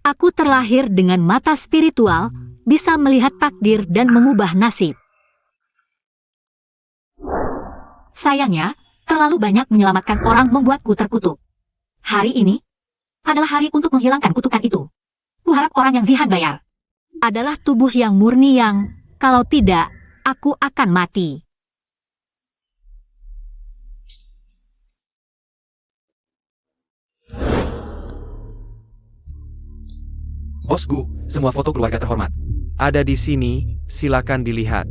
Aku terlahir dengan mata spiritual, bisa melihat takdir dan mengubah nasib. Sayangnya, terlalu banyak menyelamatkan orang membuatku terkutuk. Hari ini adalah hari untuk menghilangkan kutukan itu. Kuharap orang yang Zihan bayar adalah tubuh yang murni yang, kalau tidak, aku akan mati. Bosku, semua foto keluarga terhormat ada di sini, silakan dilihat.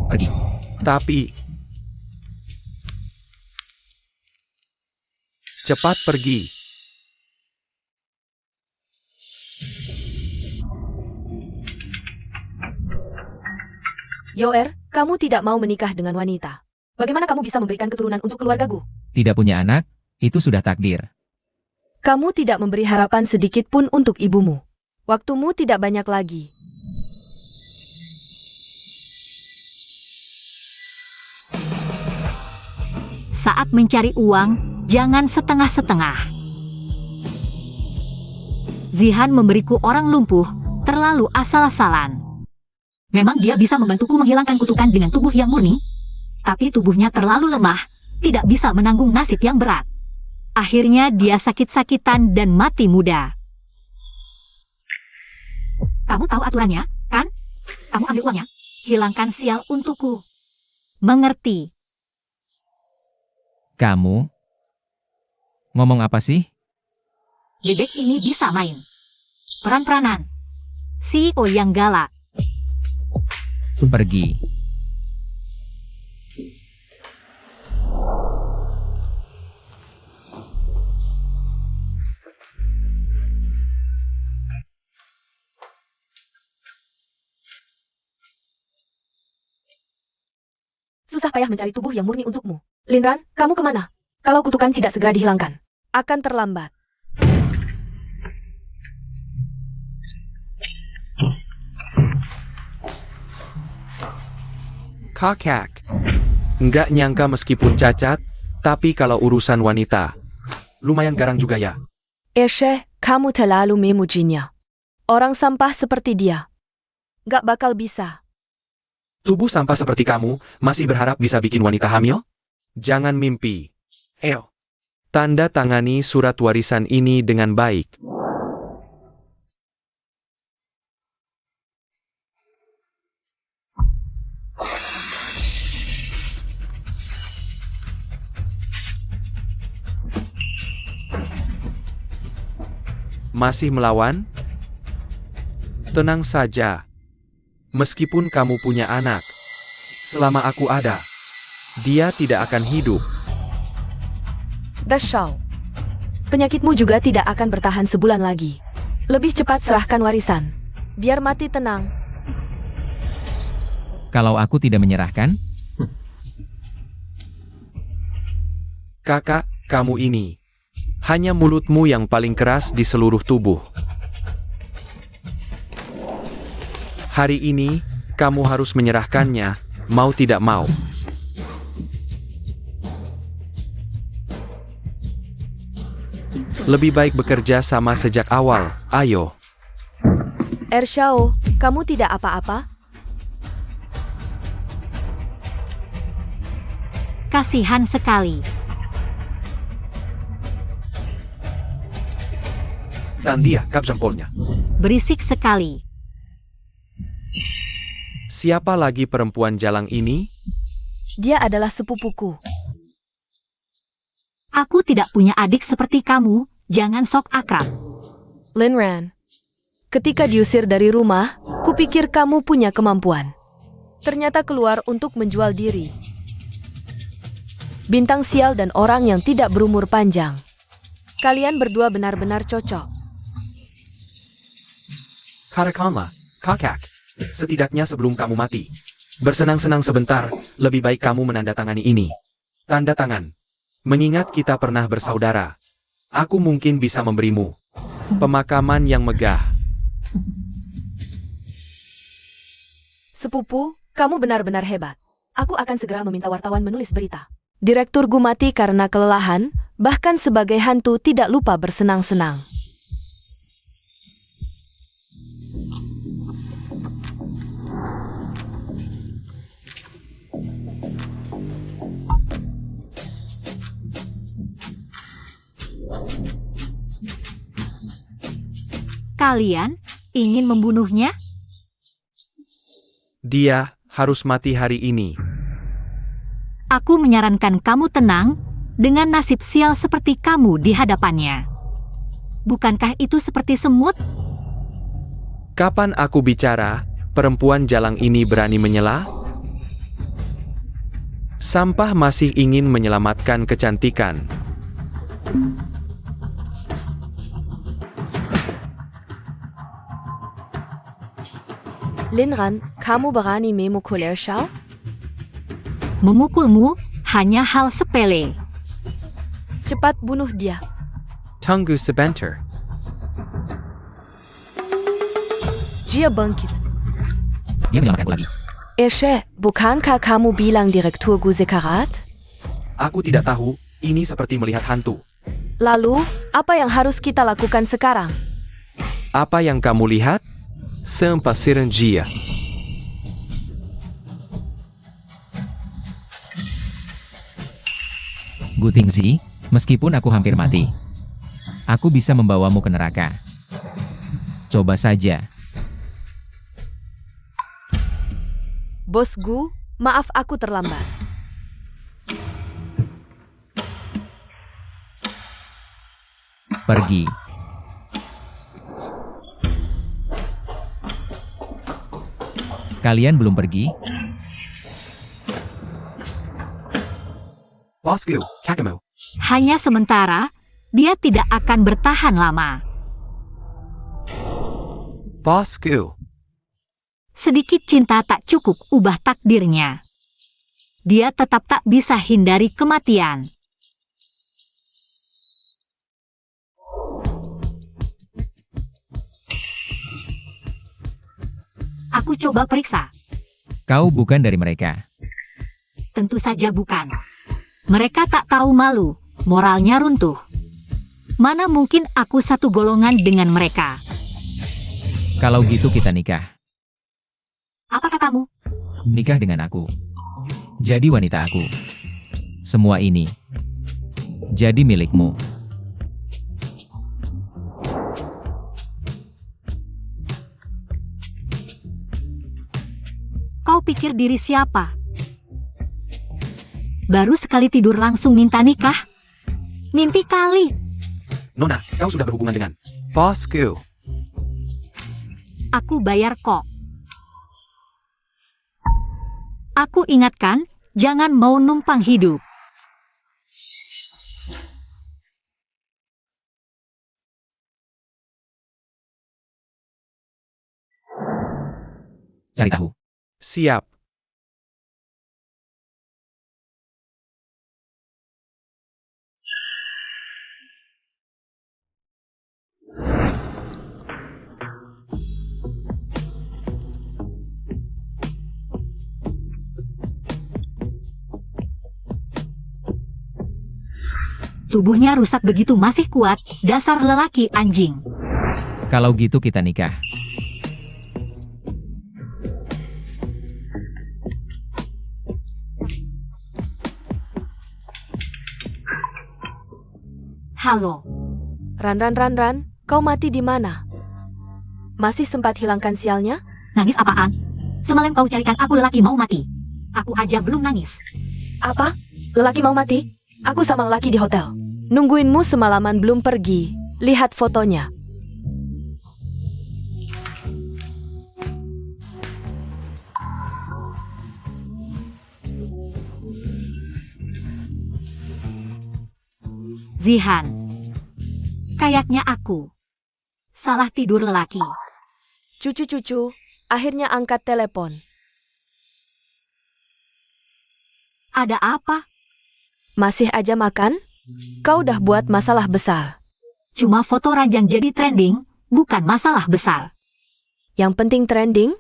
Pergi. Tapi cepat pergi. Yoer, kamu tidak mau menikah dengan wanita. Bagaimana kamu bisa memberikan keturunan untuk keluargaku? Tidak punya anak, itu sudah takdir. Kamu tidak memberi harapan sedikit pun untuk ibumu. Waktumu tidak banyak lagi. Saat mencari uang, jangan setengah-setengah. Zihan memberiku orang lumpuh, terlalu asal-asalan. Memang dia bisa membantuku menghilangkan kutukan dengan tubuh yang murni, tapi tubuhnya terlalu lemah, tidak bisa menanggung nasib yang berat. Akhirnya dia sakit-sakitan dan mati muda. Kamu tahu aturannya, kan? Kamu ambil uangnya, hilangkan sial untukku. Mengerti? Kamu ngomong apa sih? Bebek ini bisa main peran-peranan CEO yang galak. Pergi. Susah payah mencari tubuh yang murni untukmu. Linran, kamu kemana? Kalau kutukan tidak segera dihilangkan, akan terlambat. Kakak. Nggak nyangka meskipun cacat, tapi kalau urusan wanita, lumayan garang juga ya. Eshe, kamu terlalu memujinya. Orang sampah seperti dia gak bakal bisa. Tubuh sampah seperti kamu, masih berharap bisa bikin wanita hamil? Jangan mimpi. Eo. Tanda tangani surat warisan ini dengan baik. Masih melawan? Tenang saja. Meskipun kamu punya anak, selama aku ada, dia tidak akan hidup. Dashau. Penyakitmu juga tidak akan bertahan sebulan lagi. Lebih cepat serahkan warisan. Biar mati tenang. Kalau aku tidak menyerahkan, Kakak, kamu ini. Hanya mulutmu yang paling keras di seluruh tubuh. Hari ini, kamu harus menyerahkannya, mau tidak mau. Lebih baik bekerja sama sejak awal, ayo. Ershao, kamu tidak apa-apa? Kasihan sekali. Dan dia, kap jempolnya. Berisik sekali. Siapa lagi perempuan jalang ini? Dia adalah sepupuku. Aku tidak punya adik seperti kamu, jangan sok akrab. Linran. Ketika diusir dari rumah, kupikir kamu punya kemampuan. Ternyata keluar untuk menjual diri. Bintang sial dan orang yang tidak berumur panjang. Kalian berdua benar-benar cocok. Katakanlah, kakak. Setidaknya sebelum kamu mati. Bersenang-senang sebentar, lebih baik kamu menandatangani ini. Tanda tangan. Mengingat kita pernah bersaudara. Aku mungkin bisa memberimu pemakaman yang megah. Sepupu, kamu benar-benar hebat. Aku akan segera meminta wartawan menulis berita. Direktur Gu mati karena kelelahan, bahkan sebagai hantu tidak lupa bersenang-senang. Kalian ingin membunuhnya? Dia harus mati hari ini. Aku menyarankan kamu tenang dengan nasib sial seperti kamu di hadapannya. Bukankah itu seperti semut? Kapan aku bicara, perempuan jalang ini berani menyela? Sampah masih ingin menyelamatkan kecantikan. Linran, kamu berani memukul Ershao? Memukulmu hanya hal sepele. Cepat bunuh dia. Tunggu sebentar. Dia bangkit. Dia menyelamatkanku lagi. Ershe, bukankah kamu bilang Direktur Gu sekarat? Aku tidak tahu, ini seperti melihat hantu. Lalu, apa yang harus kita lakukan sekarang? Apa yang kamu lihat? Sempasiran Jia. Gu Tingzi, meskipun aku hampir mati, aku bisa membawamu ke neraka. Coba saja. Bos Gu, maaf aku terlambat. Pergi. Kalian belum pergi? Bosku, kakakmu. Hanya sementara, dia tidak akan bertahan lama. Bosku. Sedikit cinta tak cukup ubah takdirnya. Dia tetap tak bisa hindari kematian. Aku coba periksa. Kau bukan dari mereka. Tentu saja bukan. Mereka tak tahu malu, moralnya runtuh. Mana mungkin aku satu golongan dengan mereka? Kalau gitu kita nikah. Apakah kamu? Nikah dengan aku. Jadi wanita aku. Semua ini jadi milikmu. Kau pikir diri siapa? Baru sekali tidur langsung minta nikah? Mimpi kali. Nona, kau sudah berhubungan dengan Bosku. Aku bayar kok. Aku ingatkan, jangan mau numpang hidup. Cari tahu. Siap. Tubuhnya rusak begitu masih kuat, dasar lelaki anjing. Kalau gitu kita nikah. Halo, Ran, kau mati di mana? Masih sempat hilangkan sialnya? nangis apaan? Semalam kau carikan aku lelaki mau mati. Aku aja belum nangis. Apa? Lelaki mau mati? Aku sama lelaki di hotel. Nungguinmu semalaman belum pergi. Lihat fotonya. Zihan. Kayaknya aku salah tidur lelaki. Cucu-cucu, akhirnya angkat telepon. Ada apa? Masih aja makan? Kau udah buat masalah besar. Cuma foto ranjang jadi trending, bukan masalah besar. Yang penting trending?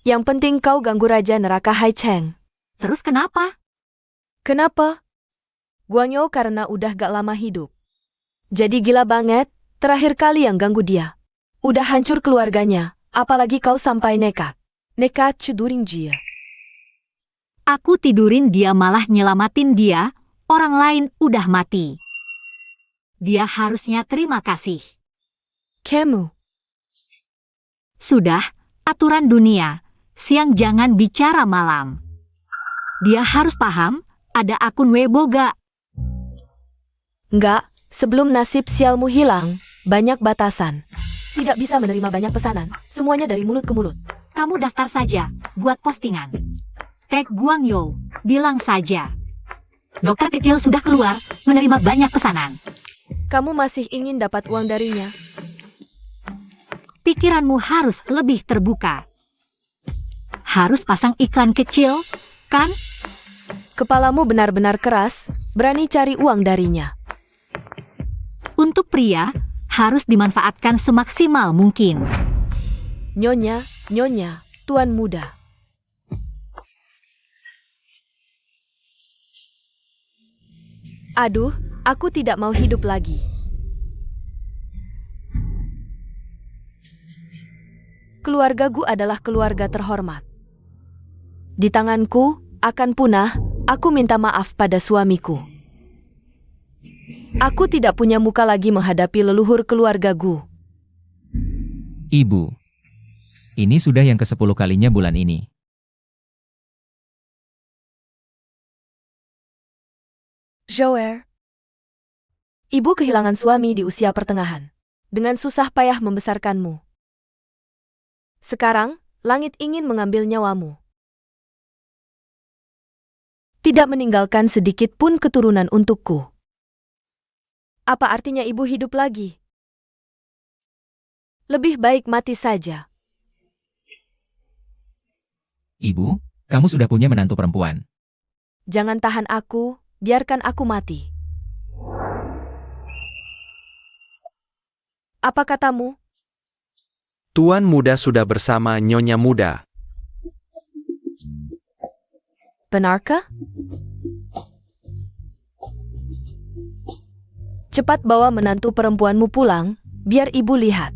Yang penting kau ganggu Raja Neraka Hai Cheng. Terus kenapa? Kenapa? Guang Yo karena udah gak lama hidup. Jadi gila banget, terakhir kali yang ganggu dia. Udah hancur keluarganya, apalagi kau sampai nekat. Nekat ceduring dia. Aku tidurin dia malah nyelamatin dia, orang lain udah mati. Dia harusnya terima kasih. Kamu. Sudah, aturan dunia, siang jangan bicara malam. Dia harus paham, ada akun Weibo gak? Enggak, sebelum nasib sialmu hilang, banyak batasan. Tidak bisa menerima banyak pesanan, semuanya dari mulut ke mulut. Kamu daftar saja, buat postingan. Tag Guang Yo, bilang saja. Dokter kecil sudah keluar, menerima banyak pesanan. Kamu masih ingin dapat uang darinya? Pikiranmu harus lebih terbuka. Harus pasang iklan kecil, kan? Kepalamu benar-benar keras, berani cari uang darinya. Untuk pria, harus dimanfaatkan semaksimal mungkin. Nyonya, tuan muda. Aduh, aku tidak mau hidup lagi. Keluargaku adalah keluarga terhormat. Di tanganku, akan punah, aku minta maaf pada suamiku. Aku tidak punya muka lagi menghadapi leluhur keluargaku. Ibu. Ini sudah yang ke-10 kalinya bulan ini. Joer. Ibu kehilangan suami di usia pertengahan. Dengan susah payah membesarkanmu. Sekarang, langit ingin mengambil nyawamu. Tidak meninggalkan sedikit pun keturunan untukku. Apa artinya ibu hidup lagi? Lebih baik mati saja. Ibu, kamu sudah punya menantu perempuan. Jangan tahan aku, biarkan aku mati. Apa katamu? Tuan muda sudah bersama Nyonya muda. Benarkah? Cepat bawa menantu perempuanmu pulang, biar ibu lihat.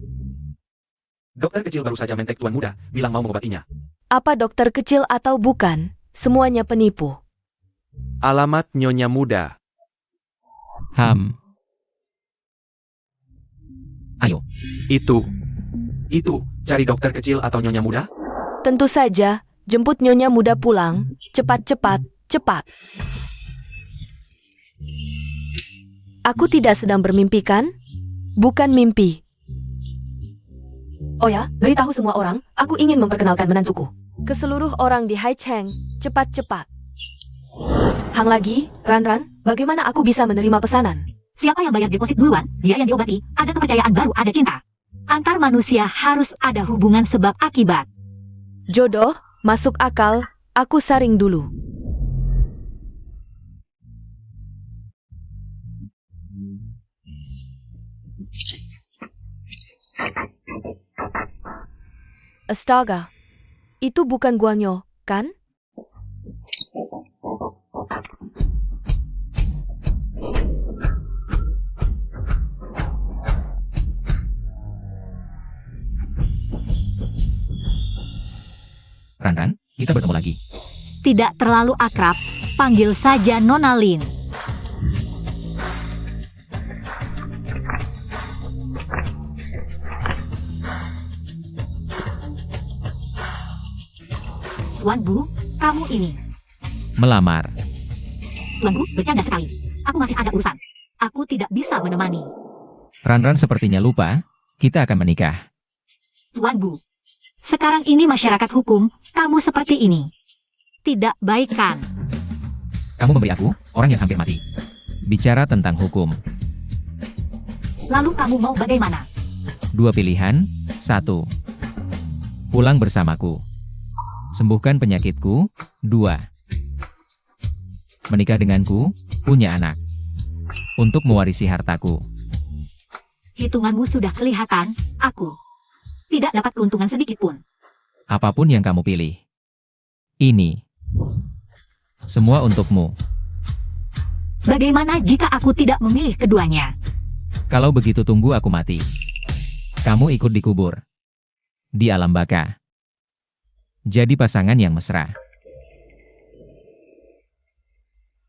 Dokter kecil baru saja mentek tuan muda, bilang mau mengobatinya. Apa dokter kecil atau bukan, semuanya penipu. Alamat Nyonya muda. Ayo, Itu, cari dokter kecil atau Nyonya muda? Tentu saja, jemput nyonya muda pulang, cepat. Aku tidak sedang bermimpi kan? Bukan mimpi. Oh ya, beritahu semua orang, aku ingin memperkenalkan menantuku. Ke seluruh orang di Hai Cheng, cepat. Hang lagi, Ran, bagaimana aku bisa menerima pesanan? Siapa yang bayar deposit duluan, dia yang diobati, ada kepercayaan baru ada cinta. Antar manusia harus ada hubungan sebab akibat. Jodoh, masuk akal, aku saring dulu. Astaga, itu bukan Guang Yo, kan? Ran, kita bertemu lagi. Tidak terlalu akrab, panggil saja Nona Lin. Tuan Bu, kamu ini. Melamar. Tuan Bu, bercanda sekali. Aku masih ada urusan. Aku tidak bisa menemani. Ran sepertinya lupa, kita akan menikah. Tuan Bu, sekarang ini masyarakat hukum, kamu seperti ini. Tidak baik kan? Kamu memberi aku, orang yang hampir mati. Bicara tentang hukum. Lalu kamu mau bagaimana? 2 pilihan, 1. Pulang bersamaku. Sembuhkan penyakitku. 2. Menikah denganku, punya anak. Untuk mewarisi hartaku. Hitunganmu sudah kelihatan, aku tidak dapat keuntungan sedikit pun. Apapun yang kamu pilih. Ini. Semua untukmu. Bagaimana jika aku tidak memilih keduanya? Kalau begitu tunggu aku mati. Kamu ikut dikubur. Di alam baka. Jadi pasangan yang mesra.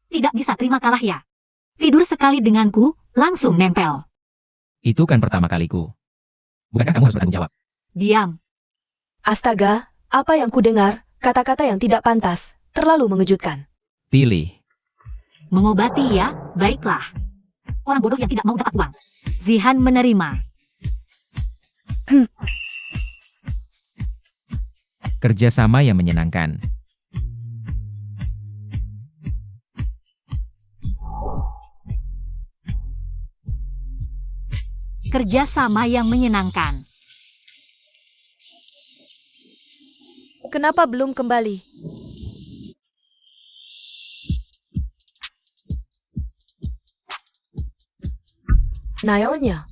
Tidak bisa terima kalah ya. Tidur sekali denganku, langsung nempel. Itu kan pertama kaliku. Bukankah kamu harus bertanggung jawab? Diam. Astaga, apa yang ku dengar, kata-kata yang tidak pantas, terlalu mengejutkan. Pilih. Mengobati ya, baiklah. Orang bodoh yang tidak mau dapat uang. Zihan menerima. Kerjasama yang menyenangkan. Kerjasama yang menyenangkan. Kenapa belum kembali? Naonya.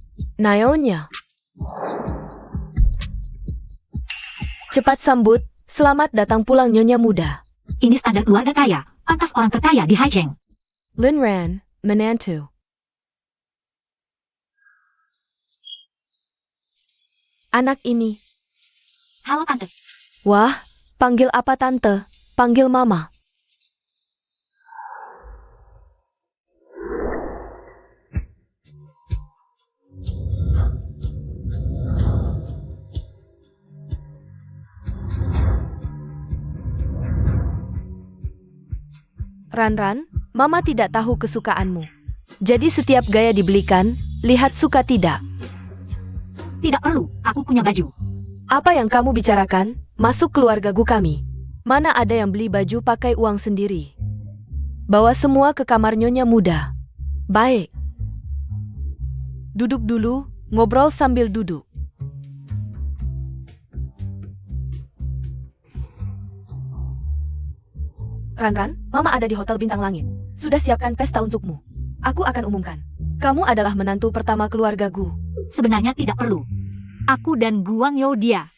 Cepat sambut, selamat datang pulang Nyonya muda. Ini standar keluarga kaya, pantas orang terkaya di Haijeng. Linran, menantu. Anak ini. Halo tante. Wah, panggil apa tante? Panggil mama. Ran, mama tidak tahu kesukaanmu. Jadi setiap gaya dibelikan, lihat suka tidak. Tidak perlu, aku punya baju. Apa yang kamu bicarakan? Masuk keluarga gu kami. Mana ada yang beli baju pakai uang sendiri? Bawa semua ke kamar Nyonya muda. Baik. Duduk dulu, ngobrol sambil duduk. Ran, mama ada di Hotel Bintang Langit. Sudah siapkan pesta untukmu. Aku akan umumkan. Kamu adalah menantu pertama keluarga gu. Sebenarnya tidak perlu. Aku dan Guang Yo dia.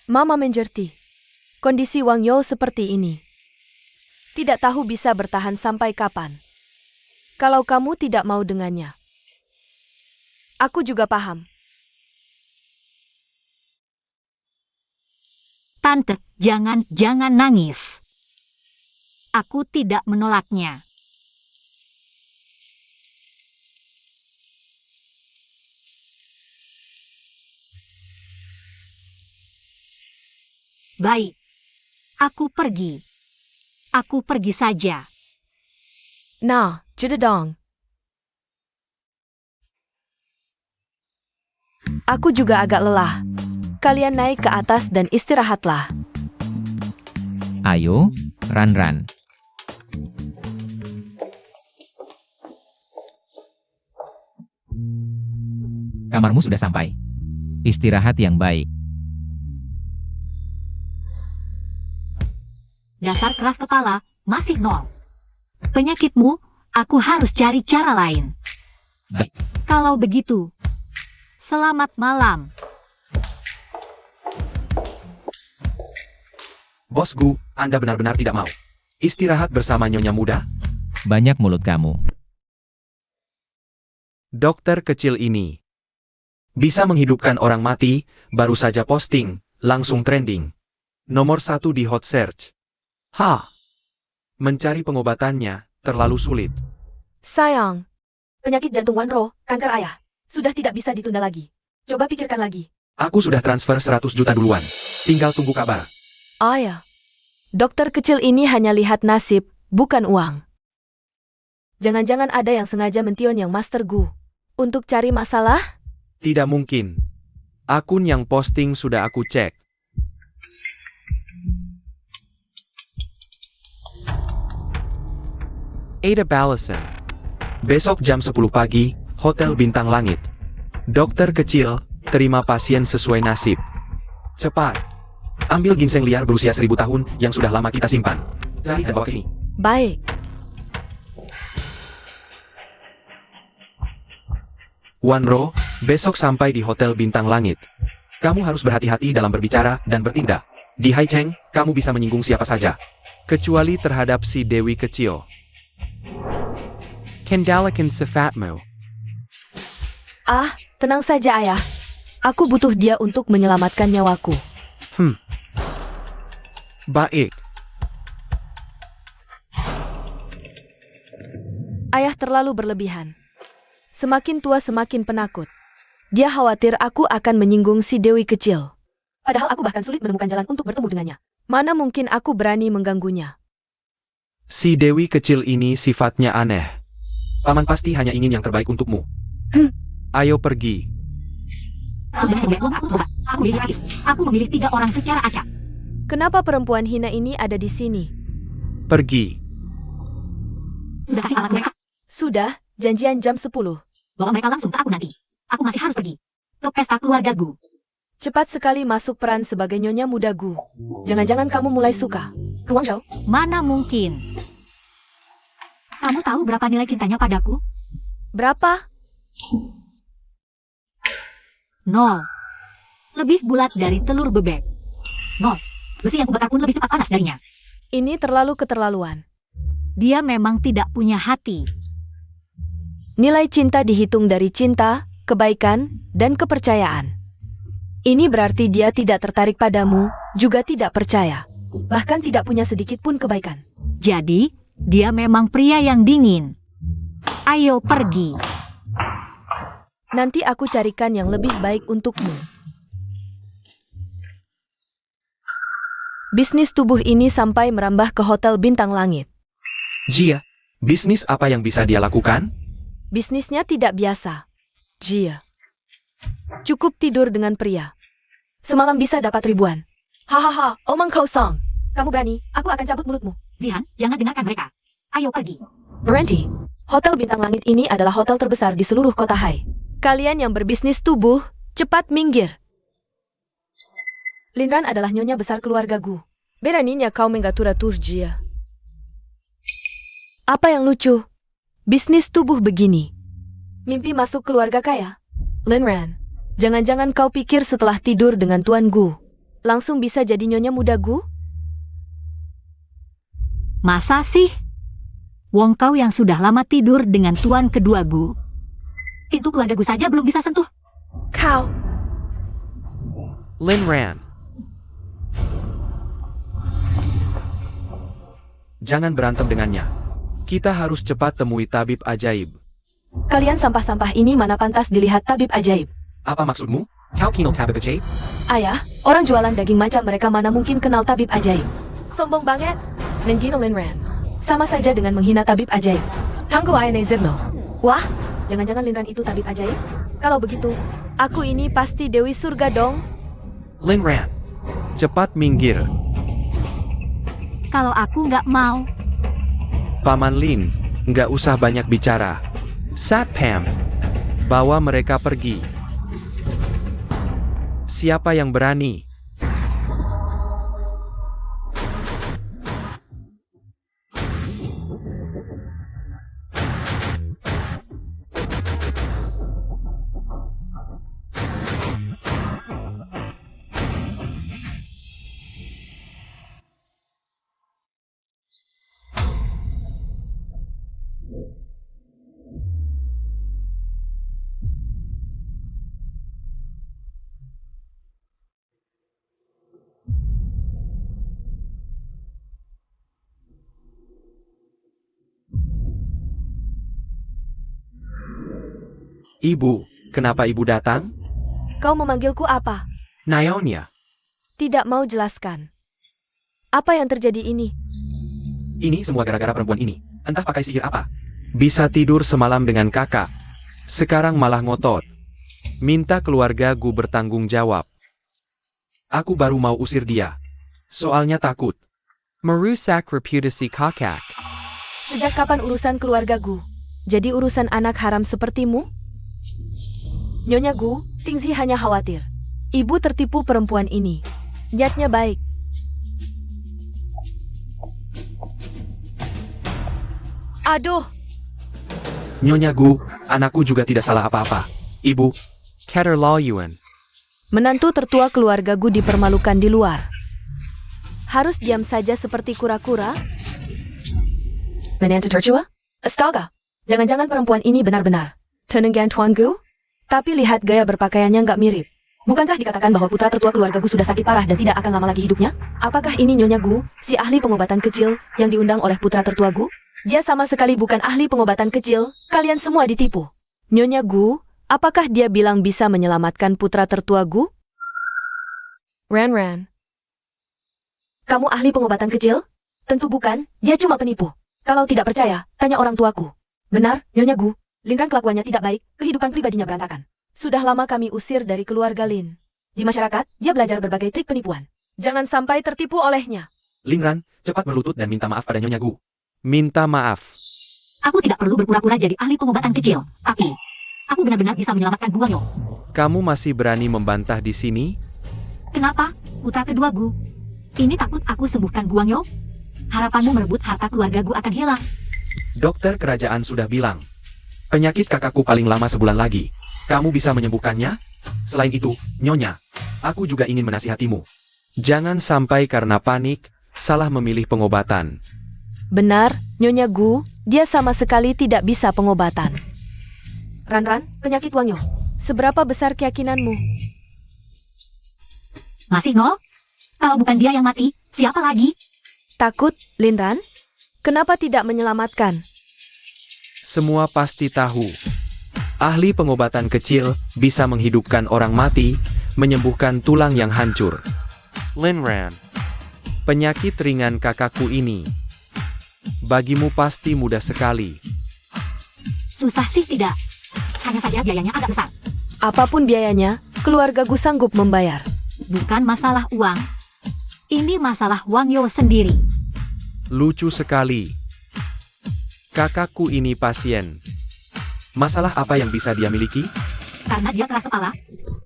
Mama mengerti. Kondisi Wang Yo seperti ini. Tidak tahu bisa bertahan sampai kapan. Kalau kamu tidak mau dengannya. Aku juga paham. Tante, jangan nangis. Aku tidak menolaknya. Baik. Aku pergi. Aku pergi saja. Nah, jededong. Aku juga agak lelah. Kalian naik ke atas dan istirahatlah. Ayo, Ran. Kamarmu sudah sampai. Istirahat yang baik. Dasar keras kepala, masih 0. Penyakitmu, aku harus cari cara lain. Baik. Kalau begitu, selamat malam. Bosku, Anda benar-benar tidak mau istirahat bersama Nyonya muda? Banyak mulut kamu. Dokter kecil ini bisa menghidupkan orang mati, baru saja posting, langsung trending. Nomor 1 di hot search. Mencari pengobatannya terlalu sulit. Sayang. Penyakit jantung Wanro, kanker ayah. Sudah tidak bisa ditunda lagi. Coba pikirkan lagi. Aku sudah transfer 100 juta duluan. Tinggal tunggu kabar. Ayah. Dokter kecil ini hanya lihat nasib, bukan uang. Jangan-jangan ada yang sengaja mention yang Master Gu. Untuk cari masalah? Tidak mungkin. Akun yang posting sudah aku cek. Ada Balasan. Besok jam 10 pagi, Hotel Bintang Langit. Dokter kecil, terima pasien sesuai nasib. Cepat. Ambil ginseng liar berusia 1000 tahun yang sudah lama kita simpan. Cari dan bawa sini. Baik. Wanro, besok sampai di Hotel Bintang Langit. Kamu harus berhati-hati dalam berbicara dan bertindak. Di Haicheng, kamu bisa menyinggung siapa saja. Kecuali terhadap si Dewi kecil. Kendalikan sifatmu. Ah, tenang saja ayah. Aku butuh dia untuk menyelamatkan nyawaku. Baik. Ayah terlalu berlebihan. Semakin tua semakin penakut. Dia khawatir aku akan menyinggung si Dewi kecil. Padahal aku bahkan sulit menemukan jalan untuk bertemu dengannya. Mana mungkin aku berani mengganggunya. Si Dewi kecil ini sifatnya aneh. Paman pasti hanya ingin yang terbaik untukmu. Ayo pergi. Aku memilih 3 orang secara acak. Kenapa perempuan hina ini ada di sini? Pergi. Sudah kasih alamat mereka. Sudah, janjian jam 10. Bawa mereka langsung ke aku nanti. Aku masih harus pergi. Ke pesta keluarga Gu. Cepat sekali masuk peran sebagai nyonya muda Gu. Jangan-jangan kamu mulai suka. Guangzhou, Mana mungkin? Kamu tahu berapa nilai cintanya padaku? berapa? 0. Lebih bulat dari telur bebek. 0. Besi yang kubakar pun lebih cepat panas darinya. Ini terlalu keterlaluan. Dia memang tidak punya hati. Nilai cinta dihitung dari cinta, kebaikan, dan kepercayaan. Ini berarti dia tidak tertarik padamu, juga tidak percaya. Bahkan tidak punya sedikit pun kebaikan. Jadi, dia memang pria yang dingin. Ayo pergi. Nanti aku carikan yang lebih baik untukmu. Bisnis tubuh ini sampai merambah ke Hotel Bintang Langit. Jia, bisnis apa yang bisa dia lakukan? Bisnisnya tidak biasa. Jia. Cukup tidur dengan pria. Semalam bisa dapat ribuan. Hahaha, omong kosong. Kamu berani, aku akan cabut mulutmu. Zihan, jangan dengarkan mereka. Ayo pergi. Berhenti. Hotel Bintang Langit ini adalah hotel terbesar di seluruh kota Hai. Kalian yang berbisnis tubuh, cepat minggir. Linran adalah nyonya besar keluarga Gu. Beraninya kau mengatur-atur Jia. Apa yang lucu? Bisnis tubuh begini. Mimpi masuk keluarga kaya? Linran, jangan-jangan kau pikir setelah tidur dengan Tuan Gu, langsung bisa jadi nyonya muda Gu? Masa sih? Wong kau yang sudah lama tidur dengan tuan kedua Gu. Pintu keluarga Gu saja belum bisa sentuh. Kau. Lin Ran. Jangan berantem dengannya. Kita harus cepat temui tabib ajaib. Kalian sampah-sampah ini mana pantas dilihat tabib ajaib? Apa maksudmu? Kau kenal tabib ajaib? Ayah, orang jualan daging macam mereka mana mungkin kenal tabib ajaib? Sombong banget. Menghina Linran. Sama saja dengan menghina tabib ajaib. Tangguh ayane Zibno. Wah, jangan-jangan Linran itu tabib ajaib? Kalau begitu, aku ini pasti Dewi Surga dong. Lin Ran. Cepat minggir. Kalau aku nggak mau, Paman Lin, nggak usah banyak bicara. Satpam. Bawa mereka pergi. Siapa yang berani? Ibu, kenapa ibu datang? Kau memanggilku apa? Naonya. Tidak mau jelaskan. Apa yang terjadi ini? Ini semua gara-gara perempuan ini. Entah pakai sihir apa. Bisa tidur semalam dengan kakak. Sekarang malah ngotot. Minta keluarga Gu bertanggung jawab. Aku baru mau usir dia. Soalnya takut. Merusak reputasi kakak. Sejak kapan urusan keluarga Gu? Jadi urusan anak haram sepertimu? Nyonya Gu, Tingzi hanya khawatir. Ibu tertipu perempuan ini. Niatnya baik. Aduh, Nyonya Gu, anakku juga tidak salah apa-apa. Ibu, keterlaluan. menantu tertua keluarga Gu dipermalukan di luar. Harus diam saja seperti kura-kura? Menantu tertua? Astaga, jangan-jangan perempuan ini benar-benar Tenenggan Tuan Gu? Tapi lihat gaya berpakaiannya nggak mirip. Bukankah dikatakan bahwa putra tertua keluarga Gu sudah sakit parah dan tidak akan lama lagi hidupnya? Apakah ini Nyonya Gu, si ahli pengobatan kecil yang diundang oleh putra tertua Gu? Dia sama sekali bukan ahli pengobatan kecil, kalian semua ditipu. Nyonya Gu, apakah dia bilang bisa menyelamatkan putra tertua Gu? Ran. Kamu ahli pengobatan kecil? Tentu bukan, dia cuma penipu. Kalau tidak percaya, tanya orang tuaku. Benar, Nyonya Gu, Lin Ran kelakuannya tidak baik, kehidupan pribadinya berantakan. Sudah lama kami usir dari keluarga Lin. Di masyarakat, dia belajar berbagai trik penipuan. Jangan sampai tertipu olehnya. Lin Ran, cepat berlutut dan minta maaf pada Nyonya Gu. Minta maaf. Aku tidak perlu berpura-pura jadi ahli pengobatan kecil, tapi aku benar-benar bisa menyelamatkan Gu Wangyo. Kamu masih berani membantah di sini? Kenapa, putra kedua Gu? Ini takut aku sembuhkan Gu Wangyo? Harapanmu merebut harta keluarga Gu akan hilang. Dokter kerajaan sudah bilang, penyakit kakakku paling lama sebulan lagi. Kamu bisa menyembuhkannya? Selain itu, Nyonya, aku juga ingin menasihatimu. Jangan sampai karena panik, salah memilih pengobatan. Benar, Nyonya Gu, dia sama sekali tidak bisa pengobatan. Ran, penyakit Wangyo. Seberapa besar keyakinanmu? Masih nol? Kalau bukan dia yang mati, siapa lagi? Takut, Lin Ran? Kenapa tidak menyelamatkan? Semua pasti tahu. Ahli pengobatan kecil bisa menghidupkan orang mati, menyembuhkan tulang yang hancur. Lin Ran, penyakit ringan kakakku ini, bagimu pasti mudah sekali. Susah sih tidak. Hanya saja biayanya agak besar. Apapun biayanya, keluarga Gu sanggup membayar. Bukan masalah uang. Ini masalah Wangyo sendiri. Lucu sekali. Kakakku ini pasien. Masalah apa yang bisa dia miliki? Karena dia keras kepala.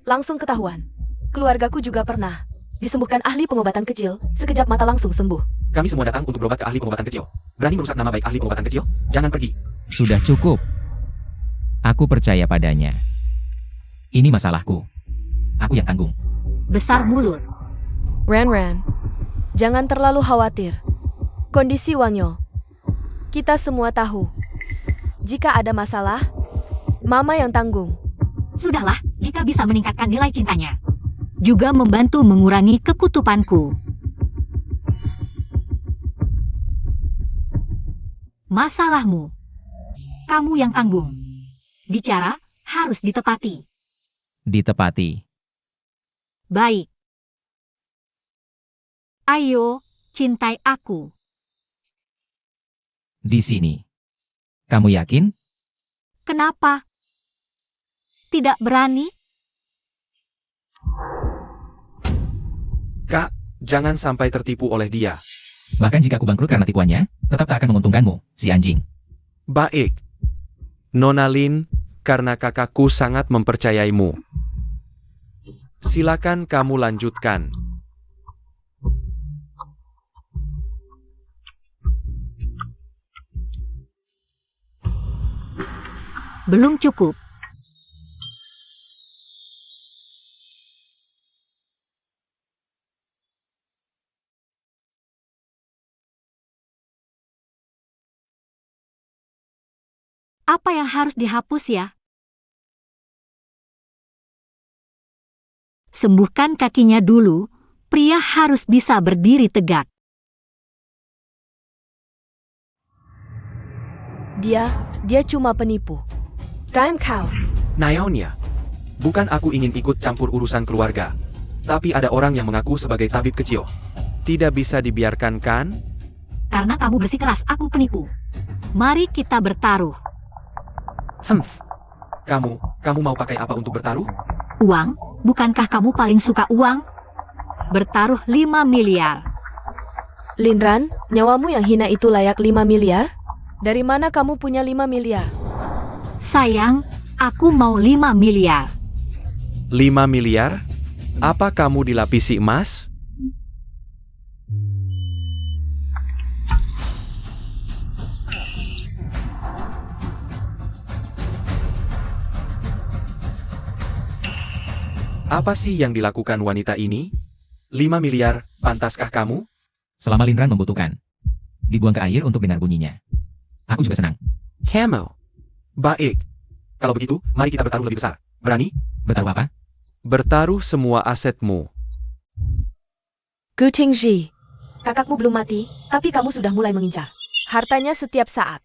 Langsung ketahuan. Keluargaku juga pernah disembuhkan ahli pengobatan kecil, sekejap mata langsung sembuh. Kami semua datang untuk berobat ke ahli pengobatan kecil. Berani merusak nama baik ahli pengobatan kecil? Jangan pergi. Sudah cukup. Aku percaya padanya. Ini masalahku. Aku yang tanggung. Besar mulut. Ran, jangan terlalu khawatir. Kondisi Wangyo, kita semua tahu. Jika ada masalah, Mama yang tanggung. Sudahlah, jika bisa meningkatkan nilai cintanya. Juga membantu mengurangi kekutupanku. Masalahmu. Kamu yang tanggung. Bicara harus ditepati. Ditepati. Baik. Ayo, cintai aku. Di sini. Kamu yakin? Kenapa? Tidak berani? Kak, jangan sampai tertipu oleh dia. Bahkan jika aku bangkrut karena tipuannya, tetap tak akan menguntungkanmu, si anjing. Baik. Nona Lin, karena kakakku sangat mempercayaimu. Silakan kamu lanjutkan. Belum cukup. Apa yang harus dihapus ya? Sembuhkan kakinya dulu, pria harus bisa berdiri tegak. Dia cuma penipu. Time cow. Naonya, bukan aku ingin ikut campur urusan keluarga. Tapi ada orang yang mengaku sebagai tabib kecil. Tidak bisa dibiarkan kan? Karena kamu bersikeras, aku penipu. Mari kita bertaruh. Kamu mau pakai apa untuk bertaruh? Uang? Bukankah kamu paling suka uang? Bertaruh 5 miliar. Lin Ran, nyawamu yang hina itu layak 5 miliar? Dari mana kamu punya 5 miliar? Sayang, aku mau 5 miliar. 5 miliar? Apa kamu dilapisi emas? Apa sih yang dilakukan wanita ini? 5 miliar, pantaskah kamu? Selama Linran membutuhkan. Dibuang ke air untuk dengar bunyinya. Aku juga senang. Kamu. Baik. Kalau begitu, mari kita bertaruh lebih besar. Berani? Bertaruh apa? Bertaruh semua asetmu. Gu Tingji, kakakmu belum mati, tapi kamu sudah mulai mengincar hartanya setiap saat.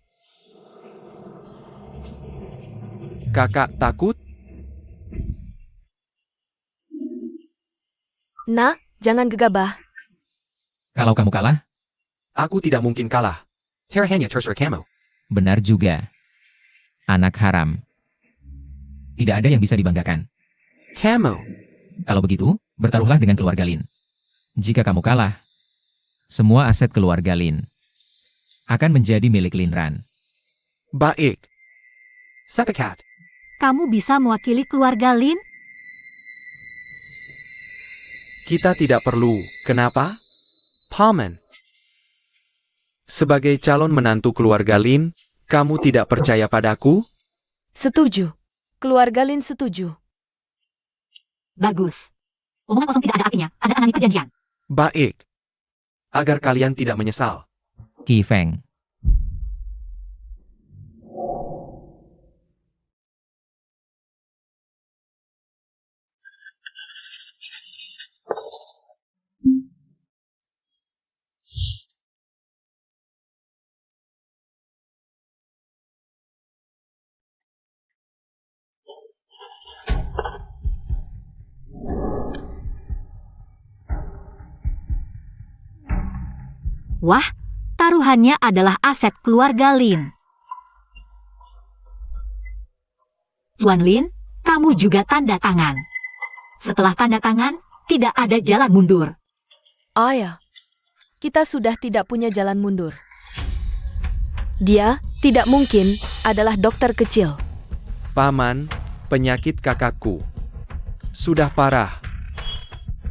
Kakak takut? Nak, jangan gegabah. Kalau kamu kalah, Aku tidak mungkin kalah. Terahannya terserah kamu. benar juga. Anak haram. Tidak ada yang bisa dibanggakan. Kamu. Kalau begitu, bertaruhlah dengan keluarga Lin. Jika kamu kalah, semua aset keluarga Lin akan menjadi milik Linran. Baik. Sepakat. Kamu bisa mewakili keluarga Lin? Kita tidak perlu. Kenapa? Paman. Sebagai calon menantu keluarga Lin, kamu tidak percaya padaku? Setuju. Keluarga Lin setuju. Bagus. Omongan kosong tidak ada artinya, ada anani perjanjian. Baik. Agar kalian tidak menyesal. Qi Feng. Wah, taruhannya adalah aset keluarga Lin. Tuan Lin, kamu juga tanda tangan. Setelah tanda tangan, tidak ada jalan mundur. Ayah, kita sudah tidak punya jalan mundur. Dia tidak mungkin adalah dokter kecil. Paman, penyakit kakakku sudah parah.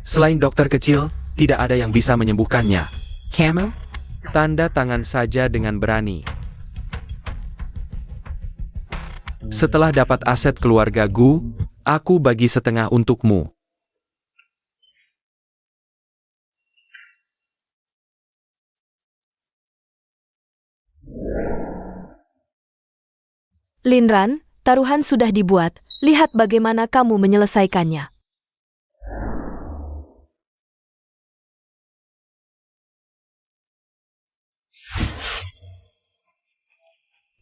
Selain dokter kecil, tidak ada yang bisa menyembuhkannya. Kamu? Tanda tangan saja dengan berani. Setelah dapat aset keluarga Gu, aku bagi setengah untukmu. Linran, taruhan sudah dibuat. Lihat bagaimana kamu menyelesaikannya.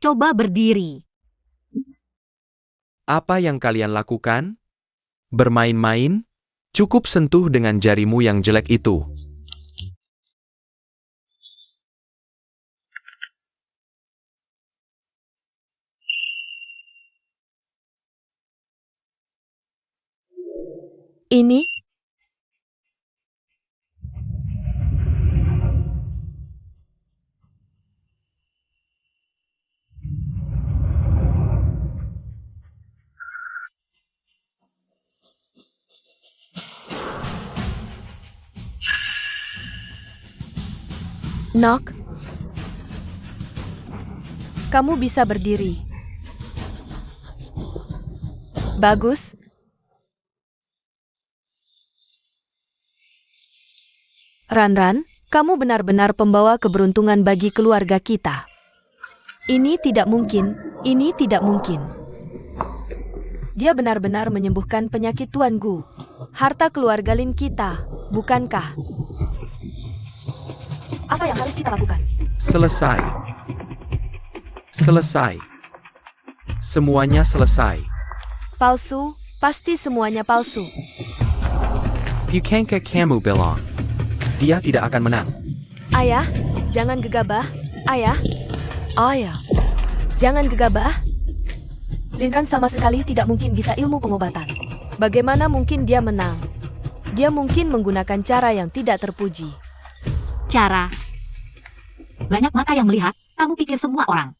Coba berdiri. Apa yang kalian lakukan? Bermain-main? Cukup sentuh dengan jarimu yang jelek itu. Ini Nok, kamu bisa berdiri. Bagus. Ranran, kamu benar-benar pembawa keberuntungan bagi keluarga kita. Ini tidak mungkin, ini tidak mungkin. Dia benar-benar menyembuhkan penyakit Tuan Gu. Harta keluarga Lin kita, bukankah? Apa yang harus kita lakukan? Selesai. Selesai. Semuanya selesai. Palsu, pasti semuanya palsu. Bukankah kamu bilang dia tidak akan menang? Ayah, jangan gegabah. Ayah. Ayah. Jangan gegabah. Linran sama sekali tidak mungkin bisa ilmu pengobatan. Bagaimana mungkin dia menang? Dia mungkin menggunakan cara yang tidak terpuji. Cara. Banyak mata yang melihat, kamu pikir semua orang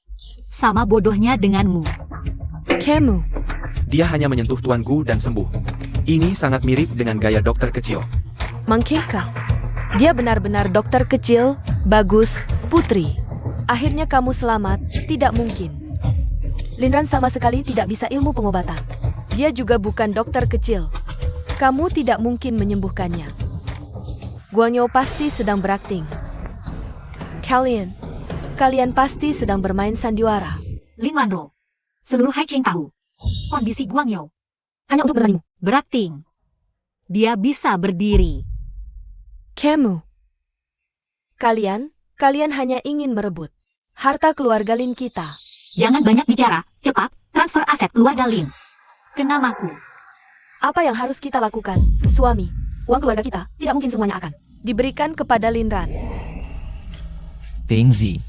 sama bodohnya denganmu. Kamu. Dia hanya menyentuh Tuan Gu dan sembuh. Ini sangat mirip dengan gaya dokter kecil. Mungkinkah? Dia benar-benar dokter kecil, bagus, putri. Akhirnya kamu selamat, tidak mungkin. Linran sama sekali tidak bisa ilmu pengobatan. Dia juga bukan dokter kecil. Kamu tidak mungkin menyembuhkannya. Guanyo pasti sedang berakting. Kalian pasti sedang bermain sandiwara. Lin Wanro. Seluruh Haicheng tahu. Kondisi Guangyo. Hanya untuk menemanimu. Berakting. Dia bisa berdiri. Kalian hanya ingin merebut harta keluarga Lin kita. Jangan banyak bicara. Cepat, transfer aset keluarga Lin. Ke namaku. Apa yang harus kita lakukan, suami? Uang keluarga kita tidak mungkin semuanya akan diberikan kepada Linran. Tingzi.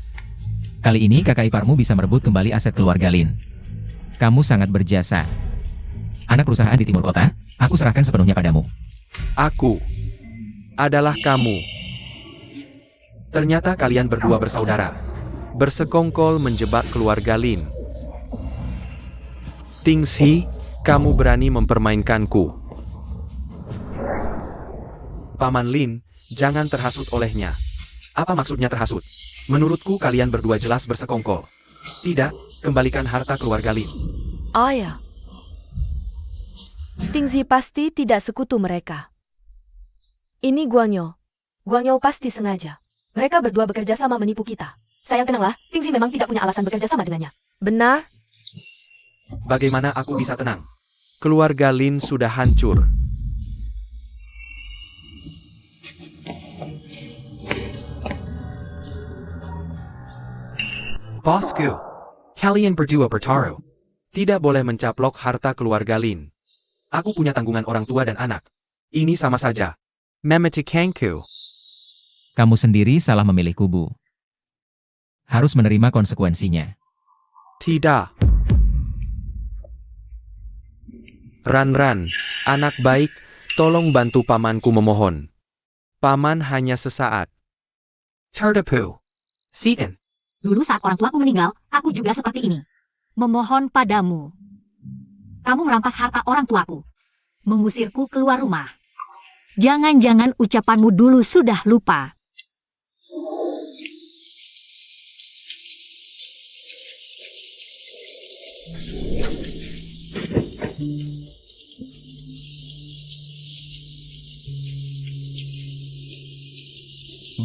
Kali ini kakak iparmu bisa merebut kembali aset keluarga Lin. Kamu sangat berjasa. Anak perusahaan di timur kota, aku serahkan sepenuhnya padamu. Aku adalah kamu. Ternyata kalian berdua bersaudara. Bersekongkol menjebak keluarga Lin. Tingzi, kamu berani mempermainkanku. Paman Lin, jangan terhasut olehnya. Apa maksudnya terhasut? Menurutku kalian berdua jelas bersekongkol. Tidak, kembalikan harta keluarga Lin. Oh ya. Tingzi pasti tidak sekutu mereka. Ini Guanyo. Guanyo pasti sengaja. Mereka berdua bekerja sama menipu kita. Sayang tenanglah, Tingzi memang tidak punya alasan bekerja sama dengannya. Benar? Bagaimana aku bisa tenang? Keluarga Lin sudah hancur. Bosku, kalian berdua bertaruh. Tidak boleh mencaplok harta keluarga Lin. Aku punya tanggungan orang tua dan anak. Ini sama saja. Memetikanku. Kamu sendiri salah memilih kubu. Harus menerima konsekuensinya. Tidak. Ran, anak baik, tolong bantu pamanku memohon. Paman hanya sesaat. Terdepu. Seaton. Dulu saat orang tuaku meninggal, aku juga seperti ini. Memohon padamu. Kamu merampas harta orang tuaku. Mengusirku keluar rumah. Jangan-jangan ucapanmu dulu sudah lupa.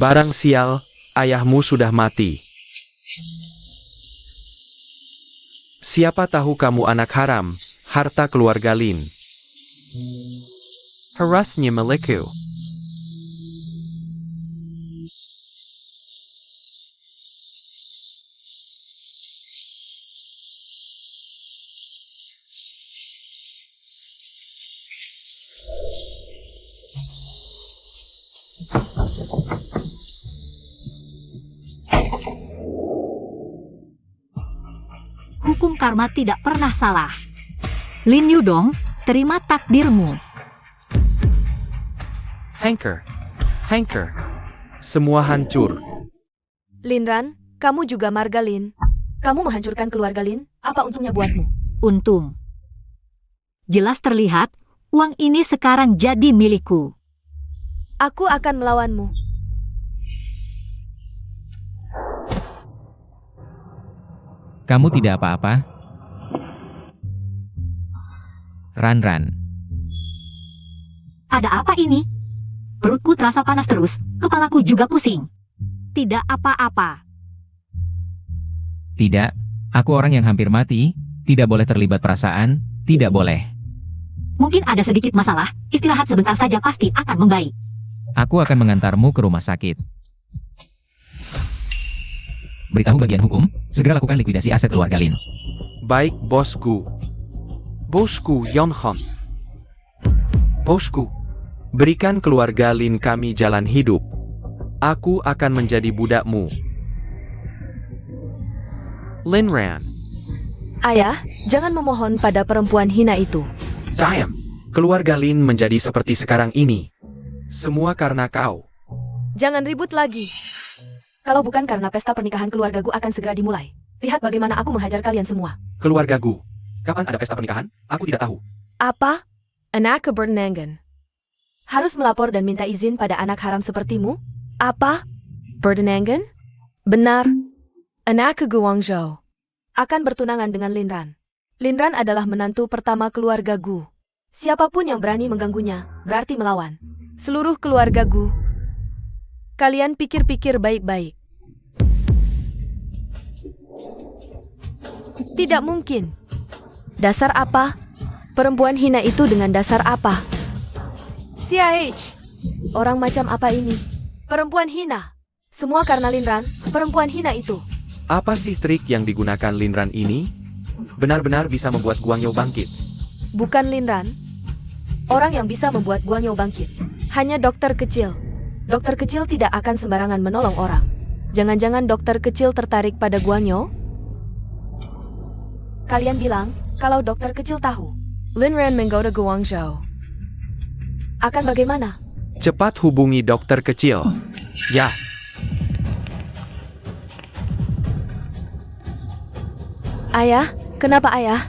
Barang sial, ayahmu sudah mati. Siapa tahu kamu anak haram, harta keluarga Lin. Harusnya milikku. Hukum karma tidak pernah salah. Lin Yudong, terima takdirmu. Hanker. Semua hancur. Linran, kamu juga marga Lin. Kamu menghancurkan keluarga Lin, apa untungnya buatmu? Untung. Jelas terlihat, uang ini sekarang jadi milikku. Aku akan melawanmu. Kamu tidak apa-apa? Ran. Ada apa ini? Perutku terasa panas terus, kepalaku juga pusing. Tidak apa-apa. Tidak, aku orang yang hampir mati, tidak boleh terlibat perasaan, tidak boleh. Mungkin ada sedikit masalah, istirahat sebentar saja pasti akan membaik. Aku akan mengantarmu ke rumah sakit. Beritahu bagian hukum, segera lakukan likuidasi aset keluarga Lin. Baik, bosku. Bosku Yonhon. Bosku, berikan keluarga Lin kami jalan hidup. Aku akan menjadi budakmu. Linran. Ayah, jangan memohon pada perempuan hina itu. Diam. Keluarga Lin menjadi seperti sekarang ini. Semua karena kau. Jangan ribut lagi. Kalau bukan karena pesta pernikahan keluargaku akan segera dimulai. Lihat bagaimana aku menghajar kalian semua. Keluargaku. Kapan ada pesta pernikahan? Aku tidak tahu. Apa? Anak Bertenangan. Harus melapor dan minta izin pada anak haram sepertimu? Apa? Bertenangan? Benar. Anak Guangzhou. Akan bertunangan dengan Linran. Linran adalah menantu pertama keluarga Gu. Siapapun yang berani mengganggunya, berarti melawan. Seluruh keluarga Gu. Kalian pikir-pikir baik-baik. Tidak mungkin. Dasar apa? Perempuan hina itu dengan dasar apa? CIH. Orang macam apa ini? Perempuan hina. Semua karena Linran, perempuan hina itu. Apa sih trik yang digunakan Linran ini? Benar-benar bisa membuat Guangyo bangkit. Bukan Linran. Orang yang bisa membuat Guangyo bangkit. Hanya dokter kecil. Dokter kecil tidak akan sembarangan menolong orang. Jangan-jangan dokter kecil tertarik pada Guangyo? Kalian bilang, kalau dokter kecil tahu, Linran menggoda Guangzhou. Akan bagaimana? Cepat hubungi dokter kecil. Ya. Ayah, kenapa ayah?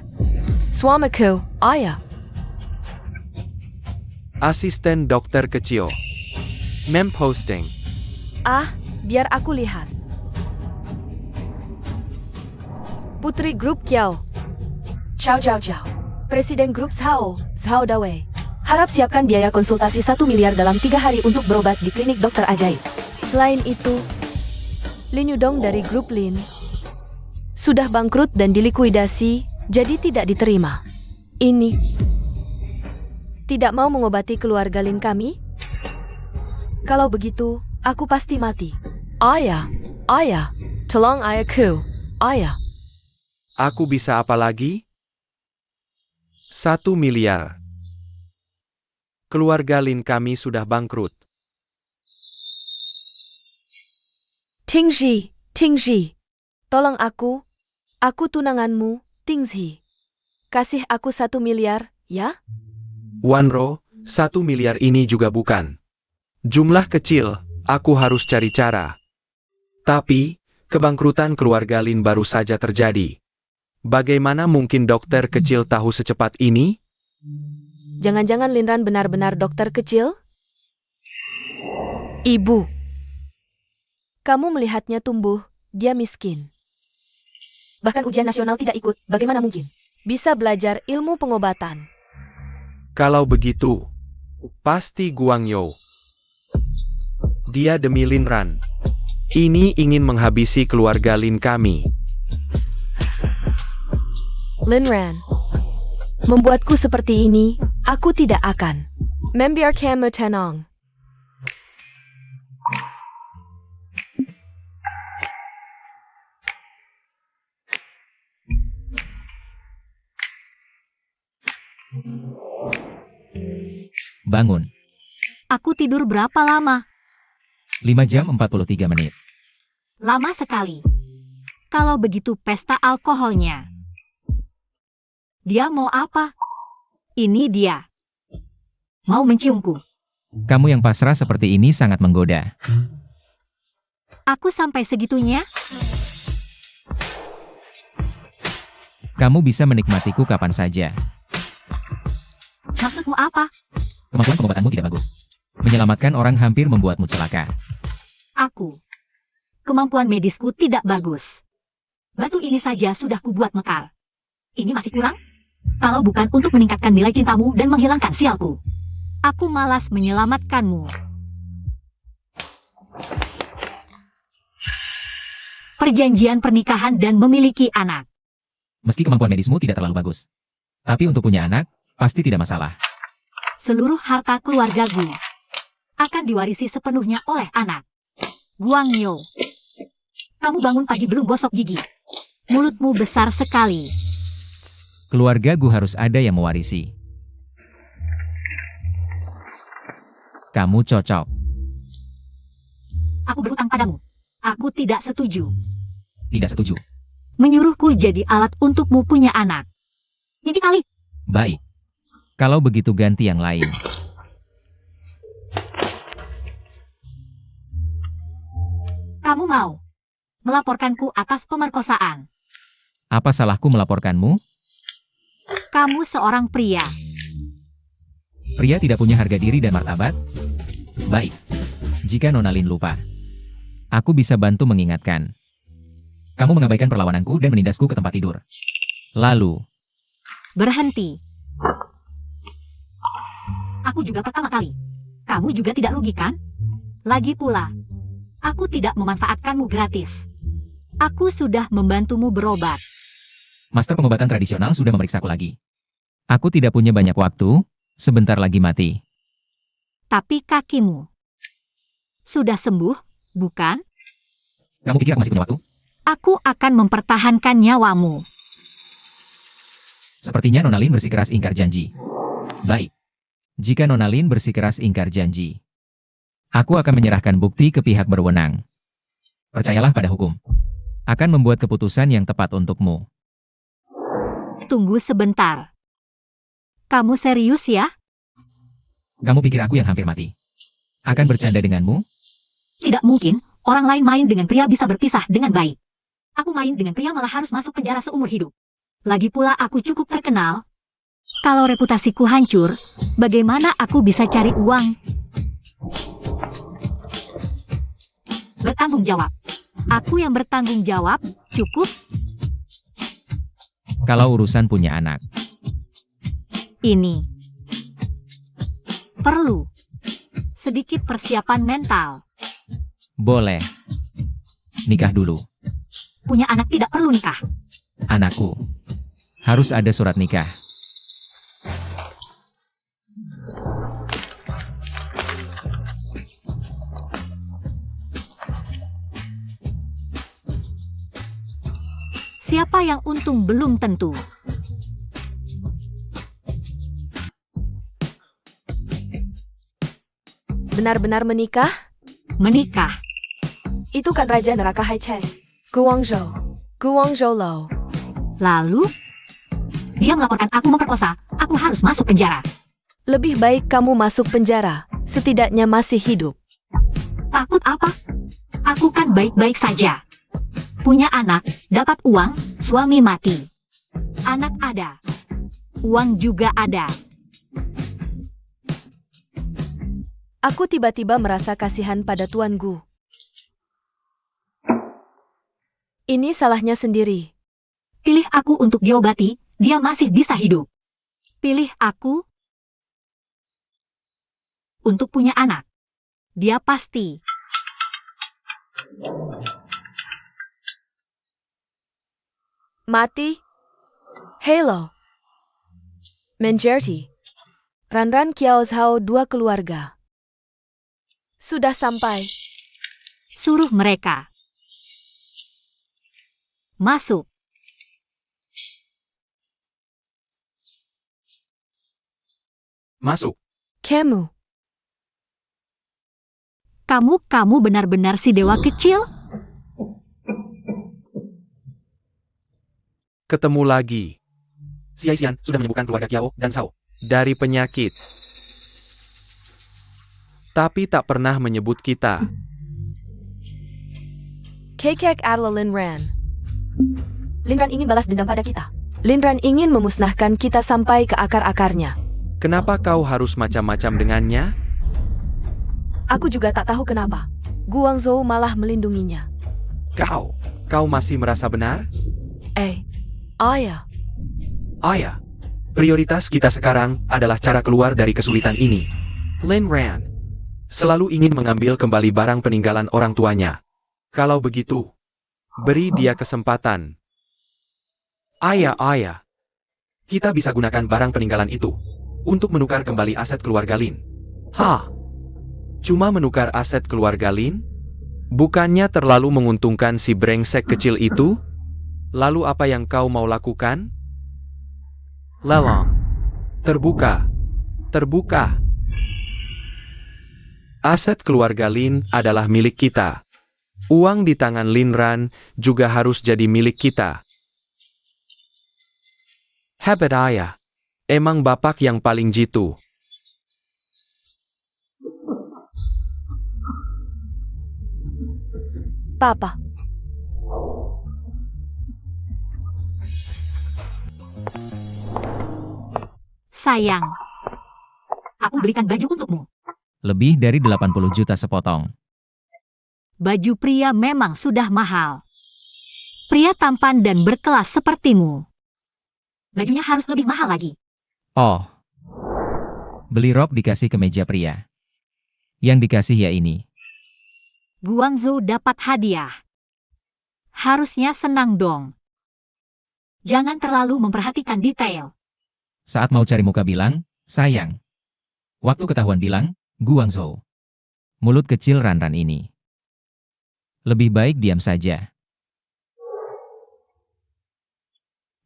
Suamiku, ayah. Asisten dokter kecil. Mem posting. Ah, biar aku lihat. Putri Grup Kiao. Ciao Ciao Ciao. Presiden Grup Zhao, Zhao Dawei. Harap siapkan biaya konsultasi 1 miliar dalam 3 hari untuk berobat di klinik dokter ajaib. Selain itu, Lin Yudong dari Grup Lin sudah bangkrut dan dilikuidasi, jadi tidak diterima. Ini tidak mau mengobati keluarga Lin kami? Kalau begitu, aku pasti mati. Ayah, ayah, tolong ayahku, ayah. Aku bisa apa lagi? 1 miliar. Keluarga Lin kami sudah bangkrut. Tingzi, Tingzi, tolong aku tunanganmu, Tingzi. Kasih aku 1 miliar, ya? Wanro, 1 miliar ini juga bukan jumlah kecil, aku harus cari cara. Tapi, kebangkrutan keluarga Lin baru saja terjadi. Bagaimana mungkin dokter kecil tahu secepat ini? Jangan-jangan Linran benar-benar dokter kecil? Ibu, kamu melihatnya tumbuh, dia miskin. Bahkan ujian nasional tidak ikut, bagaimana mungkin? Bisa belajar ilmu pengobatan. Kalau begitu, pasti Guangyo. Dia demi Linran. Ini ingin menghabisi keluarga Lin kami. Linran, membuatku seperti ini, aku tidak akan membiarkanmu tenang. Bangun. Aku tidur berapa lama? 5 jam 43 menit. Lama sekali. Kalau begitu pesta alkoholnya. Dia mau apa? Ini dia. Mau menciumku. Kamu yang pasrah seperti ini sangat menggoda. Aku sampai segitunya? Kamu bisa menikmatiku kapan saja. Maksudmu apa? Kemampuan pengobatanmu tidak bagus. Menyelamatkan orang hampir membuatmu celaka. Aku. Kemampuan medisku tidak bagus. Batu ini saja sudah kubuat mekar. Ini masih kurang? Kalau bukan untuk meningkatkan nilai cintamu dan menghilangkan sialku. Aku malas menyelamatkanmu. Perjanjian pernikahan dan memiliki anak. Meski kemampuan medismu tidak terlalu bagus. Tapi untuk punya anak, pasti tidak masalah. Seluruh harta keluarga Gu akan diwarisi sepenuhnya oleh anak. Guangyo. Kamu bangun pagi belum gosok gigi. Mulutmu besar sekali. Keluarga Gu harus ada yang mewarisi. Kamu cocok. Aku berhutang padamu. Aku tidak setuju. Tidak setuju. Menyuruhku jadi alat untukmu punya anak. Ini kali. Baik. Kalau begitu ganti yang lain. Kamu mau melaporkanku atas pemerkosaan. Apa salahku melaporkanmu? Kamu seorang pria. Pria tidak punya harga diri dan martabat? Baik. Jika Nona Lin lupa, aku bisa bantu mengingatkan. Kamu mengabaikan perlawananku dan menindasku ke tempat tidur. Lalu, Berhenti. Aku juga pertama kali. Kamu juga tidak rugi kan? Lagi pula, aku tidak memanfaatkanmu gratis. Aku sudah membantumu berobat. Master pengobatan tradisional sudah memeriksaku lagi. Aku tidak punya banyak waktu, sebentar lagi mati. Tapi kakimu sudah sembuh, bukan? Kamu pikir aku masih punya waktu? Aku akan mempertahankan nyawamu. Sepertinya Nona Lin bersikeras ingkar janji. Baik. Jika Nona Lin bersikeras ingkar janji, aku akan menyerahkan bukti ke pihak berwenang. Percayalah pada hukum. Akan membuat keputusan yang tepat untukmu. Tunggu sebentar. Kamu serius ya? Kamu pikir aku yang hampir mati akan bercanda denganmu? Tidak mungkin, orang lain main dengan pria bisa berpisah dengan baik. Aku main dengan pria malah harus masuk penjara seumur hidup. Lagi pula aku cukup terkenal. Kalau reputasiku hancur, bagaimana aku bisa cari uang? Bertanggung jawab. Aku yang bertanggung jawab, cukup? Kalau urusan punya anak, Ini perlu sedikit persiapan mental. boleh. Nikah dulu. Punya anak tidak perlu nikah. Anakku. Harus ada surat nikah. Siapa yang untung belum tentu. Benar-benar menikah? Menikah. Itu kan Raja Neraka Haicheng. Guangzhou. Guangzhou Lo. Lalu, dia melaporkan aku memperkosa. Aku harus masuk penjara. Lebih baik kamu masuk penjara. Setidaknya masih hidup. Takut apa? Aku kan baik-baik saja. Punya anak, dapat uang, suami mati. Anak ada. Uang juga ada. Aku tiba-tiba merasa kasihan pada Tuan Gu. Ini salahnya sendiri. Pilih aku untuk diobati, dia masih bisa hidup. Pilih aku untuk punya anak. Dia pasti. Mati. Halo. Menjerti. Ranran Kiao Zhao 2 keluarga. Sudah sampai. Suruh mereka masuk. Masuk. Kamu benar-benar si dewa kecil? Ketemu lagi. Si Aixian sudah menyembuhkan keluarga Kiao dan Sao dari penyakit. Tapi tak pernah menyebut kita. Kekek adalah Linran. Linran ingin balas dendam pada kita. Linran ingin memusnahkan kita sampai ke akar-akarnya. Kenapa kau harus macam-macam dengannya? Aku juga tak tahu kenapa. Guangzhou malah melindunginya. Kau masih merasa benar? Ayah. Ayah, prioritas kita sekarang adalah cara keluar dari kesulitan ini. Lin Ran selalu ingin mengambil kembali barang peninggalan orang tuanya. Kalau begitu, beri dia kesempatan. Ayah, kita bisa gunakan barang peninggalan itu untuk menukar kembali aset keluarga Lin. Cuma menukar aset keluarga Lin? Bukannya terlalu menguntungkan si brengsek kecil itu? Lalu apa yang kau mau lakukan? Lelang. Terbuka. Aset keluarga Lin adalah milik kita. Uang di tangan Lin Ran juga harus jadi milik kita. Hebat ayah. Emang bapak yang paling jitu. Papa. Sayang. Aku belikan baju untukmu. Lebih dari 80 juta sepotong. Baju pria memang sudah mahal. Pria tampan dan berkelas sepertimu. Bajunya harus lebih mahal lagi. Oh. Beli rok dikasih kemeja pria. Yang dikasih ya ini. Guangzhou dapat hadiah. Harusnya senang dong. Jangan terlalu memperhatikan detail. Saat mau cari muka bilang, sayang. Waktu ketahuan bilang, Guangzhou. Mulut kecil Ranran ini. Lebih baik diam saja.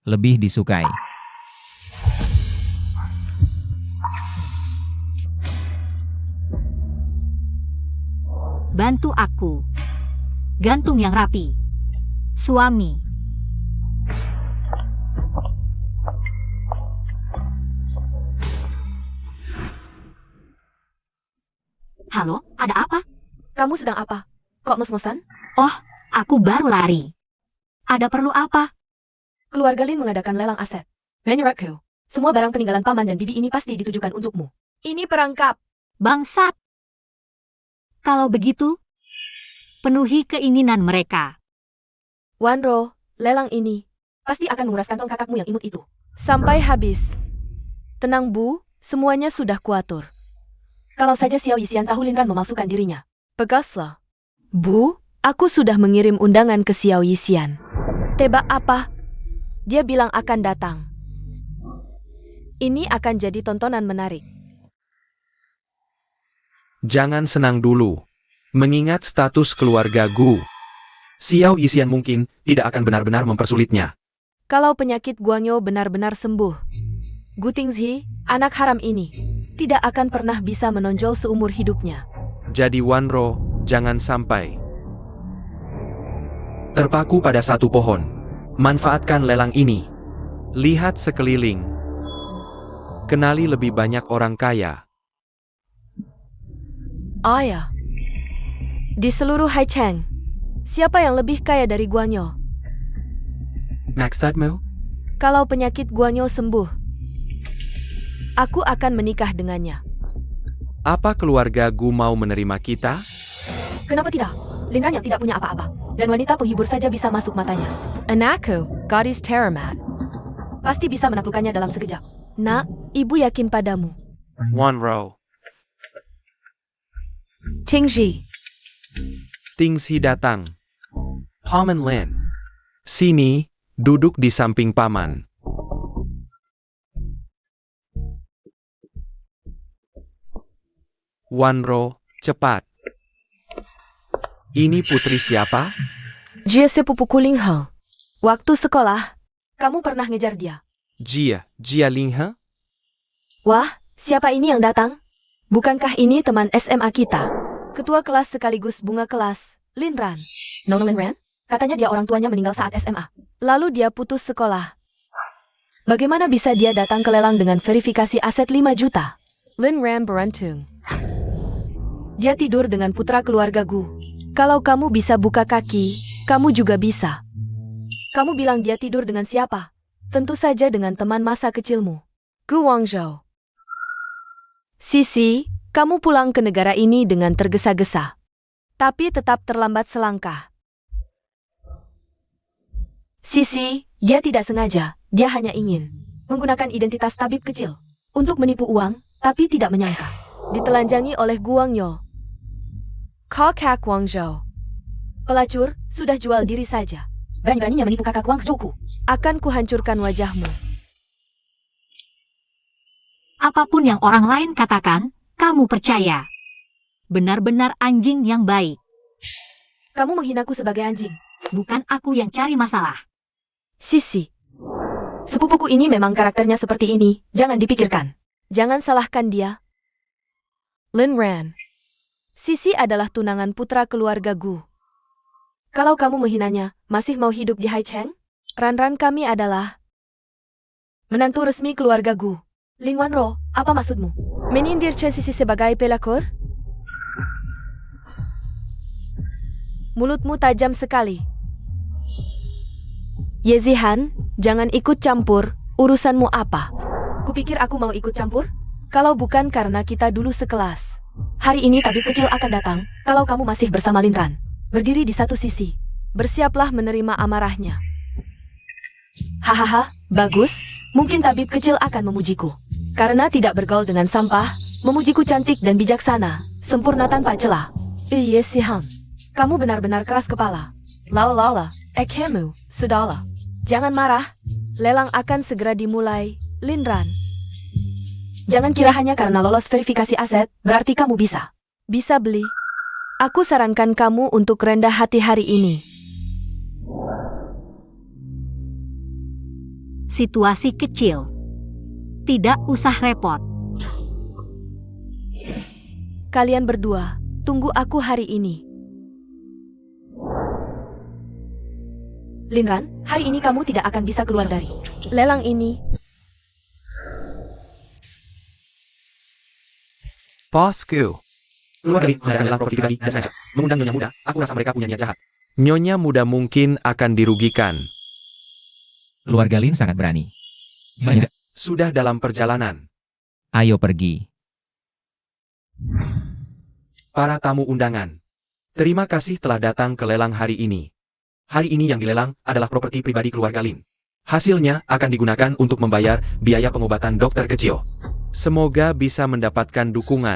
Lebih disukai. Bantu aku. Gantung yang rapi. Suami. Halo, ada apa? Kamu sedang apa? Kok mos-mosan? Oh, aku baru lari. Ada perlu apa? Keluarga Lin mengadakan lelang aset. Menurutku, semua barang peninggalan paman dan bibi ini pasti ditujukan untukmu. Ini perangkap. Bangsat. Kalau begitu, penuhi keinginan mereka. Wanro, lelang ini pasti akan menguras kantong kakakmu yang imut itu. Sampai habis. Tenang Bu, semuanya sudah kuatur. Kalau saja Xiao Yisian tahu Linran memalsukan dirinya. Pegaslah. Bu, aku sudah mengirim undangan ke Xiao Yisian. Tebak apa? Dia bilang akan datang. Ini akan jadi tontonan menarik. Jangan senang dulu. Mengingat status keluarga Gu, Xiao Yisian mungkin tidak akan benar-benar mempersulitnya. Kalau penyakit Guangyo benar-benar sembuh, Gu Tingzi, anak haram ini, tidak akan pernah bisa menonjol seumur hidupnya. Jadi Wanro, jangan sampai terpaku pada satu pohon. Manfaatkan lelang ini. Lihat sekeliling. Kenali lebih banyak orang kaya. Ayah. Di seluruh Haicheng, siapa yang lebih kaya dari Guanyo? Maksudmu? Kalau penyakit Guanyo sembuh, aku akan menikah dengannya. Apa keluarga Gu mau menerima kita? Kenapa tidak? Linran yang tidak punya apa-apa, dan wanita penghibur saja bisa masuk matanya. Anakku, Goddess Terramat, pasti bisa menaklukkannya dalam sekejap. Nak, ibu yakin padamu. Wanro. Tingji. Tingzi datang. Paman Lin. Sini, duduk di samping paman. Wanro, cepat. Ini putri siapa? Jia sepupuku Lingheng. Waktu sekolah, kamu pernah ngejar dia. Jia Linghe? Wah, siapa ini yang datang? Bukankah ini teman SMA kita? Ketua kelas sekaligus bunga kelas, Linran. Nona Linran? Katanya dia orang tuanya meninggal saat SMA. Lalu dia putus sekolah. Bagaimana bisa dia datang ke lelang dengan verifikasi aset 5 juta? Linran berantung. Dia tidur dengan putra keluarga Gu. Kalau kamu bisa buka kaki, kamu juga bisa. Kamu bilang dia tidur dengan siapa? Tentu saja dengan teman masa kecilmu, Gu Wangzhou. Sisi, kamu pulang ke negara ini dengan tergesa-gesa. Tapi tetap terlambat selangkah. Sisi, dia tidak sengaja, dia hanya ingin menggunakan identitas tabib kecil untuk menipu uang, tapi tidak menyangka ditelanjangi oleh Guangyo. Kakak Guangzhou. Pelacur, sudah jual diri saja. Berani-beraninya menipu kakak Guangzhouku. Akan kuhancurkan wajahmu. Apapun yang orang lain katakan, kamu percaya. Benar-benar anjing yang baik. Kamu menghinaku sebagai anjing. Bukan aku yang cari masalah. Sisi. Sepupuku ini memang karakternya seperti ini, jangan dipikirkan. Jangan salahkan dia. Linran. Sisi adalah tunangan putra keluarga Gu. Kalau kamu menghinanya, masih mau hidup di Haicheng? Ranran kami adalah menantu resmi keluarga Gu. Lin Wanro, apa maksudmu? Menyindir Sisi sebagai pelakor? Mulutmu tajam sekali. Yezihan, jangan ikut campur, urusanmu apa? Kupikir aku mau ikut campur? Kalau bukan karena kita dulu sekelas. Hari ini tabib kecil akan datang, kalau kamu masih bersama Linran. Berdiri di satu sisi. Bersiaplah menerima amarahnya. Hahaha, bagus. Mungkin tabib kecil akan memujiku. Karena tidak bergaul dengan sampah, memujiku cantik dan bijaksana, sempurna tanpa celah. Iya Siham. Kamu benar-benar keras kepala. Lala, kamu, sudahlah. Jangan marah. Lelang akan segera dimulai, Linran. Jangan kira hanya karena lolos verifikasi aset, berarti kamu bisa beli. Aku sarankan kamu untuk rendah hati hari ini. Situasi kecil. Tidak usah repot. Kalian berdua, tunggu aku hari ini. Linran, hari ini kamu tidak akan bisa keluar dari lelang ini. Bosku. Keluarga Galin mengadakan lelang properti pribadi dan sengaja mengundang nyonya muda. Aku rasa mereka punya niat jahat. Nyonya muda mungkin akan dirugikan. Keluarga Lin sangat berani. Baik, Sudah dalam perjalanan. ayo pergi. Para tamu undangan. Terima kasih telah datang ke lelang hari ini. Hari ini yang dilelang adalah properti pribadi keluarga Lin. Hasilnya akan digunakan untuk membayar biaya pengobatan dokter kecil. Semoga bisa mendapatkan dukungan.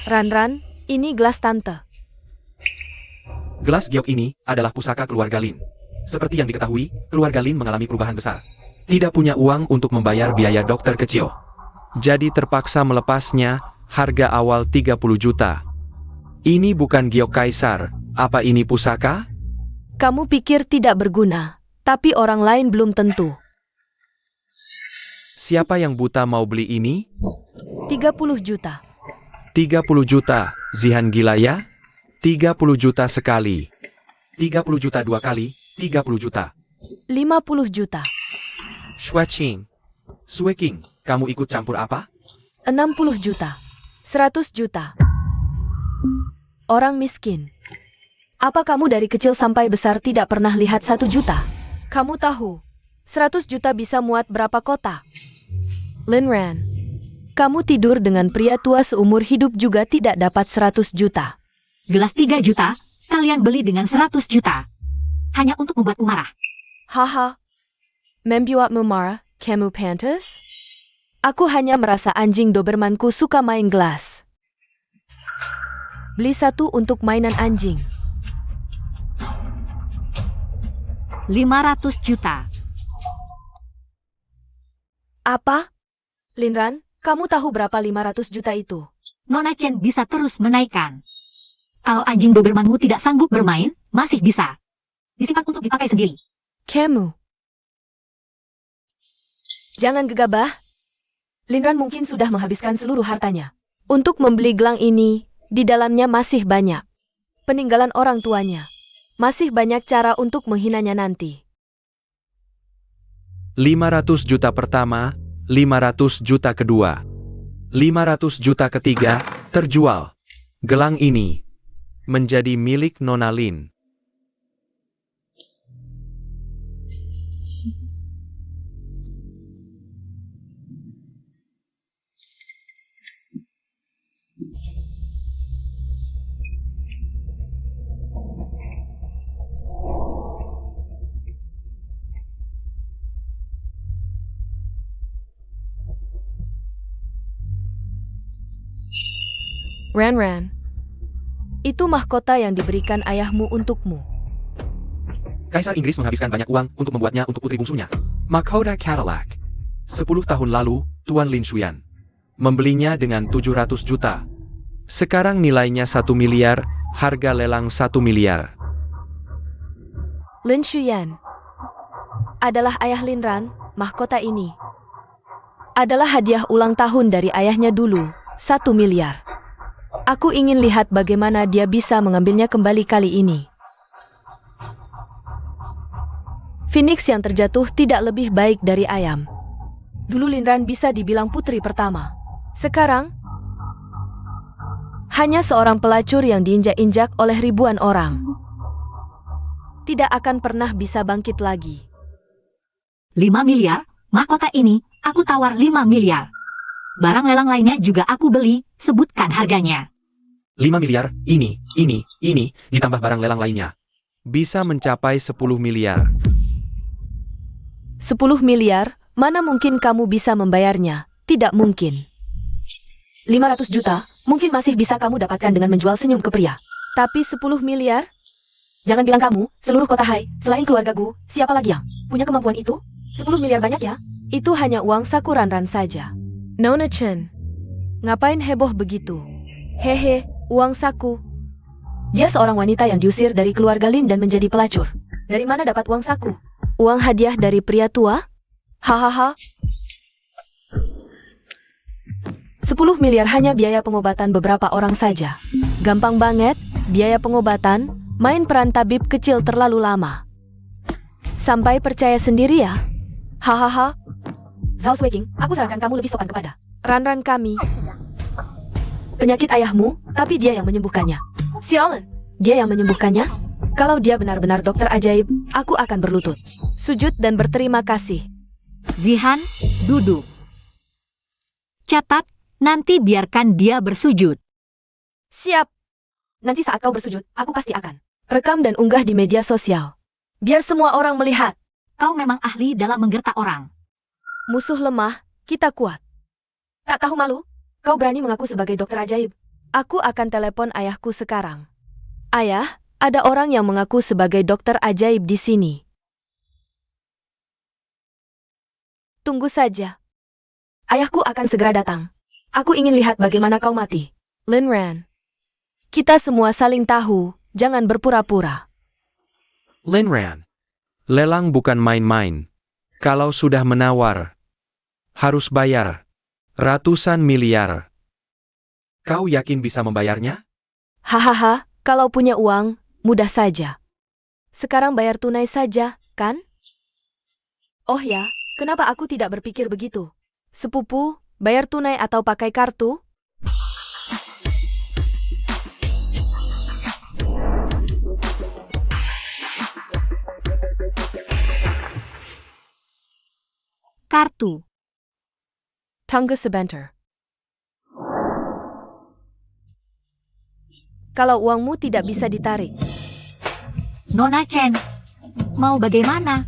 Ran, ini gelas tante. Gelas giok ini adalah pusaka keluarga Lin. Seperti yang diketahui, keluarga Lin mengalami perubahan besar. Tidak punya uang untuk membayar biaya dokter kecil. Jadi terpaksa melepasnya, harga awal 30 juta. Ini bukan giok kaisar, apa ini pusaka? Kamu pikir tidak berguna, tapi orang lain belum tentu. Siapa yang buta mau beli ini? 30 juta. 30 juta, Zihan gila ya? 30 juta sekali. 30 juta dua kali, 30 juta. 50 juta. Shuaching. Sueking, kamu ikut campur apa? 60 juta. 100 juta. Orang miskin. Apa kamu dari kecil sampai besar tidak pernah lihat 1 juta? Kamu tahu, 100 juta bisa muat berapa kota? Linran, kamu tidur dengan pria tua seumur hidup juga tidak dapat 100 juta. Gelas 3 juta, kalian beli dengan 100 juta. Hanya untuk membuatku marah. Haha. Membuatmu marah, kamu pantas? Aku hanya merasa anjing Dobermanku suka main gelas. Beli satu untuk mainan anjing. 500 juta. Apa? Linran, kamu tahu berapa 500 juta itu? Nona Chen bisa terus menaikkan. Kalau anjing Dobermanmu tidak sanggup bermain, masih bisa. Disimpan untuk dipakai sendiri. Kamu. Jangan gegabah. Linran mungkin sudah menghabiskan seluruh hartanya. Untuk membeli gelang ini, di dalamnya masih banyak peninggalan orang tuanya. Masih banyak cara untuk menghinanya nanti. 500 juta pertama, 500 juta kedua, 500 juta ketiga, terjual. Gelang ini menjadi milik Nona Lin. Ran, itu mahkota yang diberikan ayahmu untukmu. Kaisar Inggris menghabiskan banyak uang untuk membuatnya untuk putri bungsunya. Mahkota Cadillac. 10 tahun lalu, Tuan Lin Shuyan membelinya dengan 700 juta. Sekarang nilainya 1 miliar, harga lelang 1 miliar. Lin Shuyan adalah ayah Linran. Mahkota ini adalah hadiah ulang tahun dari ayahnya dulu, 1 miliar. Aku ingin lihat bagaimana dia bisa mengambilnya kembali kali ini. Phoenix yang terjatuh tidak lebih baik dari ayam. Dulu Linran bisa dibilang putri pertama. Sekarang, hanya seorang pelacur yang diinjak-injak oleh ribuan orang. tidak akan pernah bisa bangkit lagi. 5 miliar, mahkota ini, aku tawar 5 miliar. Barang lelang lainnya juga aku beli, sebutkan harganya. 5 miliar, ini, ditambah barang lelang lainnya. Bisa mencapai 10 miliar. 10 miliar, mana mungkin kamu bisa membayarnya? Tidak mungkin. 500 juta, mungkin masih bisa kamu dapatkan dengan menjual senyum ke pria. Tapi 10 miliar? Jangan bilang kamu, seluruh kota Hai, selain keluargaku, siapa lagi yang punya kemampuan itu? 10 miliar banyak ya? Itu hanya uang saku Ranran saja. Nona Chen, ngapain heboh begitu? Hehe, uang saku. Dia seorang wanita yang diusir dari keluarga Lin dan menjadi pelacur. Dari mana dapat uang saku? Uang hadiah dari pria tua? Hahaha. 10 miliar hanya biaya pengobatan beberapa orang saja. Gampang banget, biaya pengobatan, main peran tabib kecil terlalu lama. Sampai percaya sendiri ya. Hahaha. Zhao Shuiqing, aku sarankan kamu lebih sopan kepada Ranran kami. Penyakit ayahmu, tapi dia yang menyembuhkannya. Xiaolan, dia yang menyembuhkannya? Kalau dia benar-benar dokter ajaib, aku akan berlutut, sujud dan berterima kasih. Zihan, duduk. Catat, nanti biarkan dia bersujud. Siap. Nanti saat kau bersujud, aku pasti akan rekam dan unggah di media sosial. Biar semua orang melihat. Kau memang ahli dalam menggertak orang. Musuh lemah, kita kuat. Tak tahu malu? Kau berani mengaku sebagai dokter ajaib? Aku akan telepon ayahku sekarang. Ayah, ada orang yang mengaku sebagai dokter ajaib di sini. Tunggu saja. Ayahku akan segera datang. Aku ingin lihat bagaimana kau mati. Lin Ran. Kita semua saling tahu, jangan berpura-pura. Lin Ran. Lelang bukan main-main. Kalau sudah menawar, harus bayar ratusan miliar. Kau yakin bisa membayarnya? Hahaha, kalau punya uang, mudah saja. Sekarang bayar tunai saja, kan? Oh ya, kenapa aku tidak berpikir begitu? Sepupu, bayar tunai atau pakai kartu? Kartu. Tunggu sebentar. Kalau uangmu tidak bisa ditarik. Nona Chen, mau bagaimana?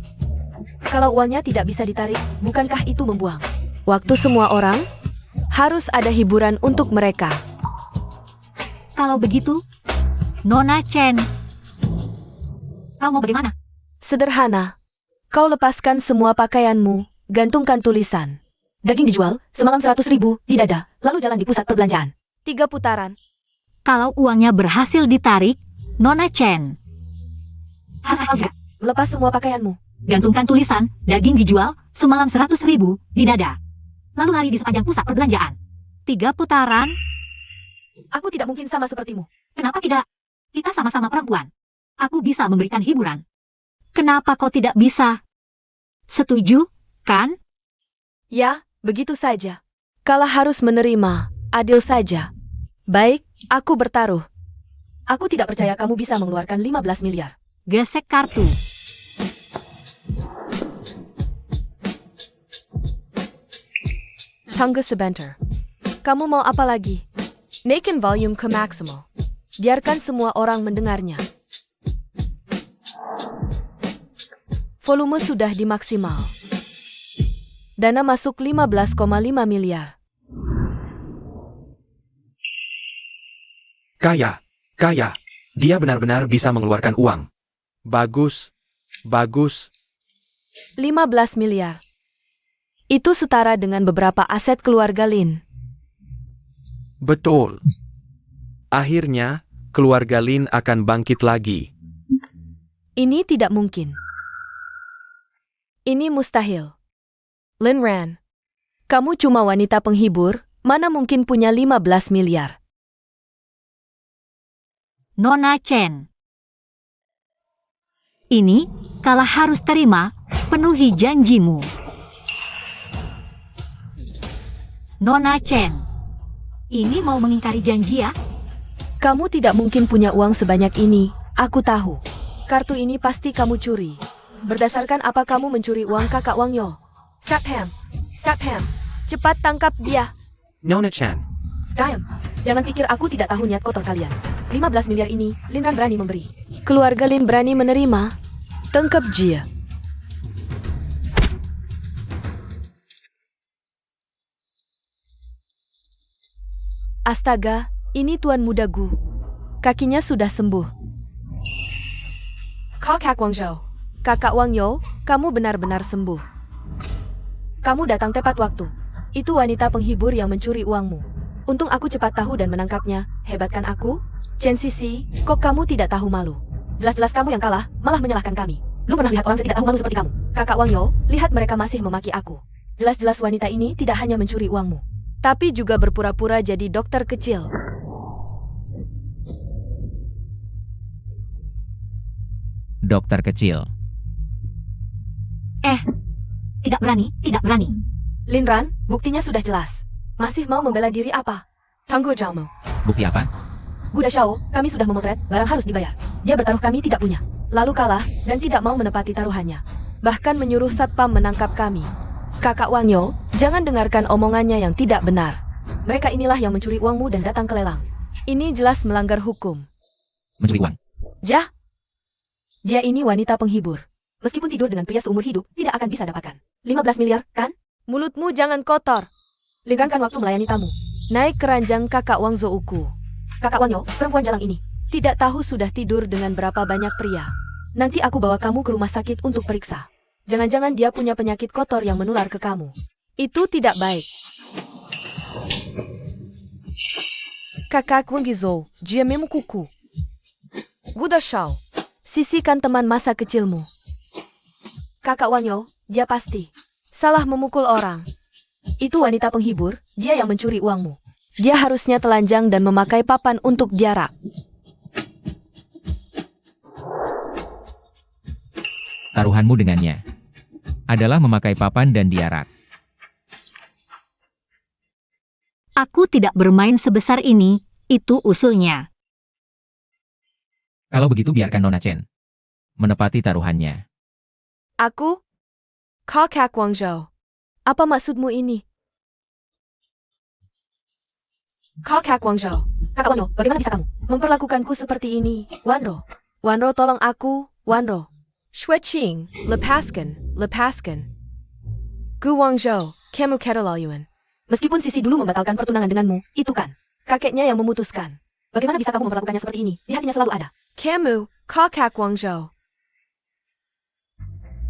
Kalau uangnya tidak bisa ditarik, bukankah itu membuang waktu semua orang? Harus ada hiburan untuk mereka. Kalau begitu, Nona Chen, kau mau bagaimana? Sederhana. Kau lepaskan semua pakaianmu, gantungkan tulisan. Daging dijual, semalam 100.000, di dada, lalu jalan di pusat perbelanjaan. 3 putaran. Kalau uangnya berhasil ditarik, Nona Chen. Hahaha. Lepas semua pakaianmu. Gantungkan tulisan, daging dijual, semalam 100.000, di dada. Lalu lari di sepanjang pusat perbelanjaan. 3 putaran. Aku tidak mungkin sama sepertimu. Kenapa tidak? Kita sama-sama perempuan. Aku bisa memberikan hiburan. Kenapa kau tidak bisa? Setuju, kan? Ya, begitu saja. Kalah harus menerima, adil saja. Baik, aku bertaruh. Aku tidak percaya kamu bisa mengeluarkan 15 miliar. Gesek kartu. Tunggu sebentar. Kamu mau apa lagi? Naikin volume ke maksimal. Biarkan semua orang mendengarnya. Volume sudah dimaksimal. Dana masuk 15,5 miliar. Kaya. Dia benar-benar bisa mengeluarkan uang. Bagus. 15 miliar. Itu setara dengan beberapa aset keluarga Lin. Betul. Akhirnya, keluarga Lin akan bangkit lagi. Ini tidak mungkin. Ini mustahil. Lin Ran, kamu cuma wanita penghibur, mana mungkin punya 15 miliar. Nona Chen. Ini, kalah harus terima, penuhi janjimu. Nona Chen. Ini mau mengingkari janji ya? Kamu tidak mungkin punya uang sebanyak ini, aku tahu. Kartu ini pasti kamu curi. Berdasarkan apa kamu mencuri uang kakak Wang Yo? Sapham, cepat tangkap dia. Nona Chan, Diam. Jangan pikir aku tidak tahu niat kotor kalian. 15 miliar ini, Lin Ran berani memberi. Keluarga Lim berani menerima. Tangkap dia. Astaga, ini Tuan Muda Gu. Kakinya sudah sembuh. Kakak Wang Zhou. Kakak Wang Yo, kamu benar-benar sembuh. Kamu datang tepat waktu. Itu wanita penghibur yang mencuri uangmu. Untung aku cepat tahu dan menangkapnya. Hebat kan aku? Chen Sisi, kok kamu tidak tahu malu? Jelas-jelas kamu yang kalah, malah menyalahkan kami. Belum pernah lihat orang setidak tahu malu seperti kamu. Kakak Wang Yo, lihat mereka masih memaki aku. Jelas-jelas wanita ini tidak hanya mencuri uangmu, tapi juga berpura-pura jadi dokter kecil. Dokter kecil. Tidak berani, tidak berani. Lin Ran, buktinya sudah jelas. Masih mau membela diri apa? Tangguh Jaumu. Bukti apa? Guda Shao, kami sudah memotret, barang harus dibayar. Dia bertaruh kami tidak punya. Lalu kalah, dan tidak mau menepati taruhannya. Bahkan menyuruh satpam menangkap kami. Kakak Wang Yo, jangan dengarkan omongannya yang tidak benar. Mereka inilah yang mencuri uangmu dan datang ke lelang. Ini jelas melanggar hukum. Mencuri uang. Jah. Dia ini wanita penghibur. Meskipun tidur dengan pria seumur hidup, tidak akan bisa dapatkan 15 miliar, kan? Mulutmu jangan kotor. Lingkarkan waktu melayani tamu. Naik keranjang kakak Wang Zouku. Kakak Wang Yo, perempuan jalang ini tidak tahu sudah tidur dengan berapa banyak pria. Nanti aku bawa kamu ke rumah sakit untuk periksa. Jangan-jangan dia punya penyakit kotor yang menular ke kamu. Itu tidak baik. Kakak Wang Gizou, dia memang kuku. Guda Shao, sisihkan teman masa kecilmu. Kakak Wang Yo, dia pasti salah memukul orang. Itu wanita penghibur, dia yang mencuri uangmu. Dia harusnya telanjang dan memakai papan untuk jarak. Taruhanmu dengannya adalah memakai papan dan diarak. Aku tidak bermain sebesar ini, itu usulnya. Kalau begitu biarkan Nona Chen menepati taruhannya. Aku? Kakak Wang Zhou. Apa maksudmu ini? Kakak Wang Zhou. Kakak Wanro, bagaimana bisa kamu memperlakukanku seperti ini? Wanro. Wanro, tolong aku. Wanro. Shui Qing, lepaskan. Gu Wang Zhou, kamu keterlaluan. Meskipun Sisi dulu membatalkan pertunangan denganmu, itu kan kakeknya yang memutuskan. Bagaimana bisa kamu memperlakukannya seperti ini? Di hatinya selalu ada. Kamu, Kakak Wang Zhou.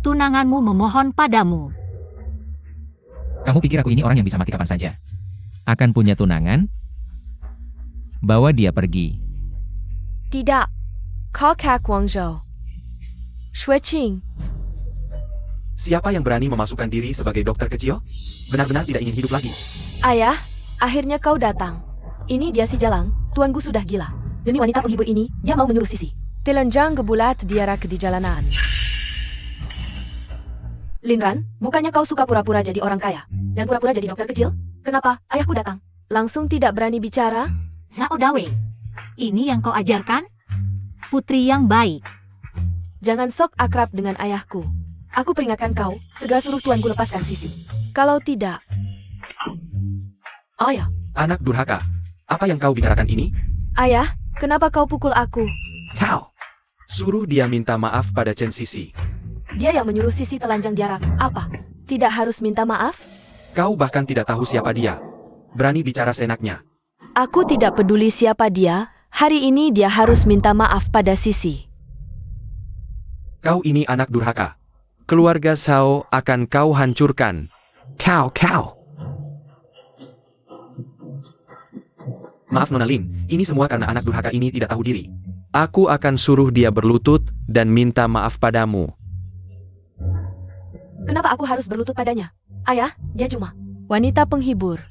Tunanganmu memohon padamu. Kamu pikir aku ini orang yang bisa mati kapan saja? Akan punya tunangan? Bawa dia pergi. Tidak. Kakak Wang Zhou. Shui Qing. siapa yang berani memasukkan diri sebagai dokter kecil? Benar-benar tidak ingin hidup lagi. Ayah, akhirnya kau datang. Ini dia si Jalang, tuanku sudah gila. Demi wanita penghibur ini, dia mau menyuruh Sisi telanjang gebulat diarak di jalanan. Linran, bukannya kau suka pura-pura jadi orang kaya dan pura-pura jadi dokter kecil? Kenapa ayahku datang? Langsung tidak berani bicara? Zhao Dawei, ini yang kau ajarkan? Putri yang baik. Jangan sok akrab dengan ayahku. Aku peringatkan kau, segera suruh tuanku lepaskan Sisi. Kalau tidak... Ayah, Anak durhaka, apa yang kau bicarakan ini? ayah, kenapa kau pukul aku? Kau suruh dia minta maaf pada Chen Sisi. Dia yang menyuruh Sisi telanjang jarak. Apa? Tidak harus minta maaf? Kau bahkan tidak tahu siapa dia. Berani bicara seenaknya. Aku tidak peduli siapa dia. Hari ini dia harus minta maaf pada Sisi. Kau ini anak durhaka. Keluarga Shao akan kau hancurkan. Kau. Maaf Nona Lin, ini semua karena anak durhaka ini tidak tahu diri. Aku akan suruh dia berlutut dan minta maaf padamu. Kenapa aku harus berlutut padanya? Ayah, dia cuma wanita penghibur.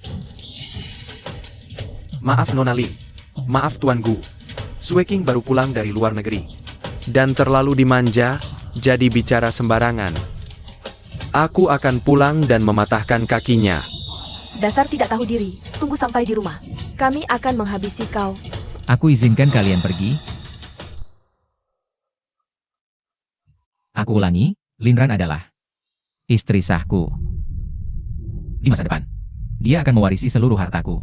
Maaf Nona Lin. Maaf Tuan Gu. Sui King baru pulang dari luar negeri. Dan terlalu dimanja, jadi bicara sembarangan. Aku akan pulang dan mematahkan kakinya. Dasar tidak tahu diri. Tunggu sampai di rumah. Kami akan menghabisi kau. Aku izinkan kalian pergi. Aku ulangi, Linran adalah istri sahku. Di masa depan, dia akan mewarisi seluruh hartaku.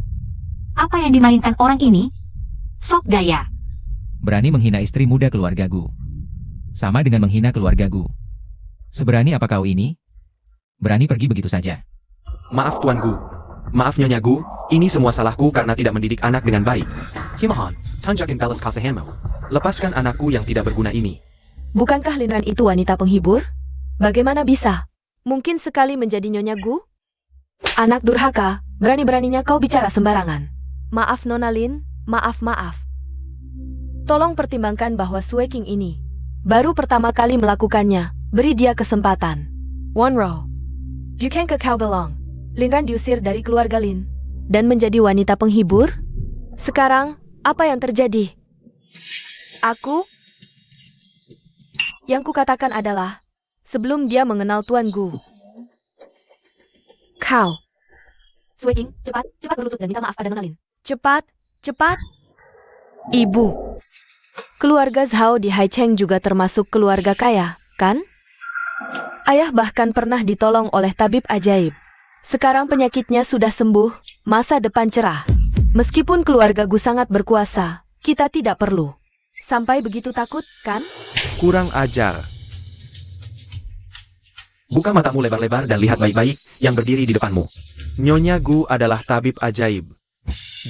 Apa yang dimainkan orang ini? Sok gaya. Berani menghina istri muda keluargaku. Sama dengan menghina keluargaku. Seberani apa kau ini? Berani pergi begitu saja. Maaf Tuan Gu. Maaf Nyonya Gu, ini semua salahku karena tidak mendidik anak dengan baik. Himahan, tanjakin balas kasihanmu. Lepaskan anakku yang tidak berguna ini. Bukankah Linran itu wanita penghibur? Bagaimana bisa? Mungkin sekali menjadi Nyonya Gu? Anak durhaka, berani-beraninya kau bicara sembarangan. Maaf Nona Lin, maaf. Tolong pertimbangkan bahwa Sue King ini baru pertama kali melakukannya. Beri dia kesempatan. One row. You can ke kau belong. Linran diusir dari keluarga Lin dan menjadi wanita penghibur? Sekarang, apa yang terjadi? Yang kukatakan adalah, sebelum dia mengenal Tuan Gu. Kau. Sue King, cepat berlutut dan minta maaf pada Nona Lin. Cepat. Ibu. Keluarga Zhao di Haicheng juga termasuk keluarga kaya, kan? Ayah bahkan pernah ditolong oleh tabib ajaib. Sekarang penyakitnya sudah sembuh, masa depan cerah. Meskipun keluarga Gu sangat berkuasa, kita tidak perlu sampai begitu takut, kan? Kurang ajar. Buka matamu lebar-lebar dan lihat baik-baik yang berdiri di depanmu. Nyonya Gu adalah tabib ajaib.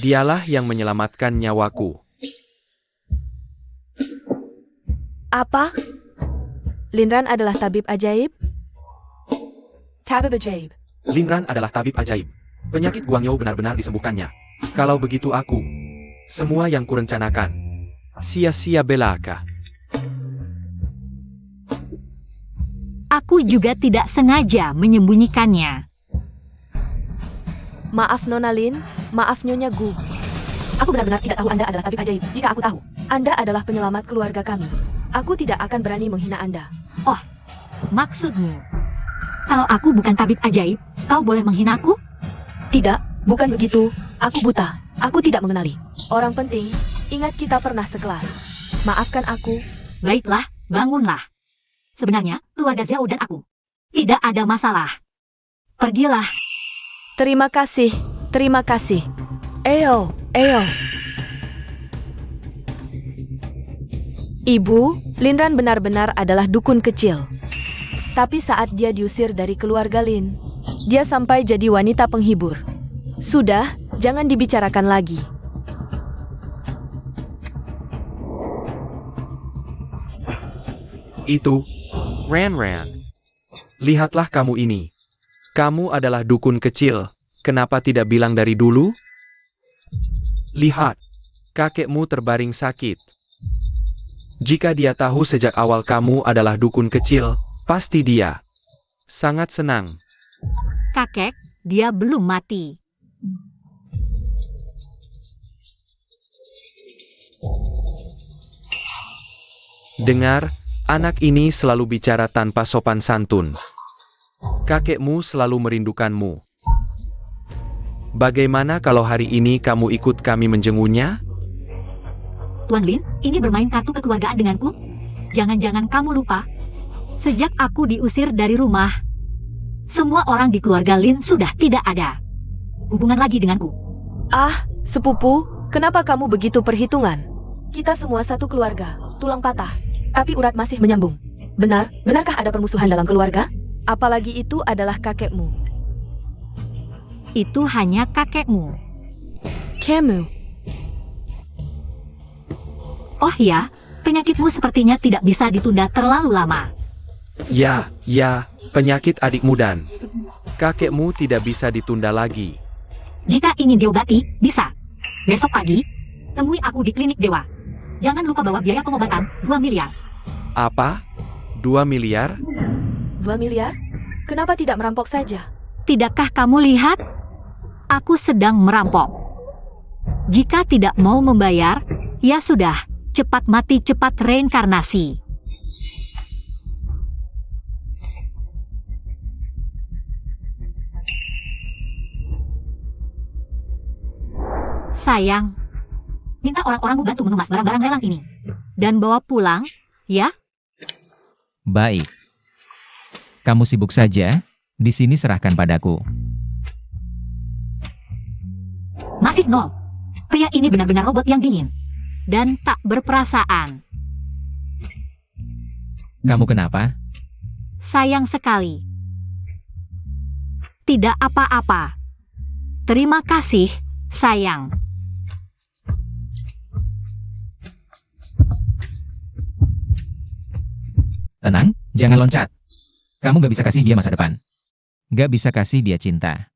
Dialah yang menyelamatkan nyawaku. Apa? Linran adalah tabib ajaib? Tabib ajaib. Linran adalah tabib ajaib. Penyakit Guangyou benar-benar disembuhkannya. Kalau begitu semua yang kurencanakan, sia-sia belaka. Aku juga tidak sengaja menyembunyikannya. Maaf Nona Lin, maaf Nyonya Gu. Aku benar-benar tidak tahu Anda adalah tabib ajaib. Jika aku tahu, Anda adalah penyelamat keluarga kami. Aku tidak akan berani menghina Anda. Maksudmu, kalau aku bukan tabib ajaib, kau boleh menghina aku? Tidak, bukan begitu. Aku buta. Aku tidak mengenali. Orang penting, ingat kita pernah sekelas. Maafkan aku. Baiklah, bangunlah. Sebenarnya, keluarga Zhao dan aku tidak ada masalah. Pergilah. Terima kasih. Eyo. Ibu, Linran benar-benar adalah dukun kecil. Tapi saat dia diusir dari keluarga Lin, dia sampai jadi wanita penghibur. Sudah, jangan dibicarakan lagi. Itu, Ran. Lihatlah kamu ini. Kamu adalah dukun kecil. Kenapa tidak bilang dari dulu? Lihat, kakekmu terbaring sakit. Jika dia tahu sejak awal kamu adalah dukun kecil, pasti dia sangat senang. Kakek, dia belum mati. Dengar, anak ini selalu bicara tanpa sopan santun. Kakekmu selalu merindukanmu. Bagaimana kalau hari ini kamu ikut kami menjenguknya? Tuan Lin, ini bermain kartu kekeluargaan denganku? Jangan-jangan kamu lupa? Sejak aku diusir dari rumah, semua orang di keluarga Lin sudah tidak ada hubungan lagi denganku. Ah, sepupu, kenapa kamu begitu perhitungan? Kita semua satu keluarga, tulang patah, tapi urat masih menyambung. Benarkah ada permusuhan dalam keluarga? Apalagi itu adalah kakekmu. Itu hanya kakekmu. Kamu. Oh ya, penyakitmu sepertinya tidak bisa ditunda terlalu lama. Ya, penyakit adikmu dan kakekmu tidak bisa ditunda lagi. Jika ingin diobati, bisa. Besok pagi, temui aku di klinik Dewa. Jangan lupa bawa biaya pengobatan 2 miliar. Apa? 2 miliar? 2 miliar? Kenapa tidak merampok saja? Tidakkah kamu lihat? Aku sedang merampok. Jika tidak mau membayar, ya sudah, cepat mati cepat reinkarnasi. Sayang, minta orang-orangmu bantu mengemas barang-barang lelang ini. Dan bawa pulang, ya? Baik. Kamu sibuk saja, di sini serahkan padaku. Masih nol. Pria ini benar-benar robot yang dingin. Dan tak berperasaan. Kamu kenapa? Sayang sekali. Tidak apa-apa. Terima kasih, sayang. Tenang, jangan loncat. Kamu gak bisa kasih dia masa depan. Gak bisa kasih dia cinta.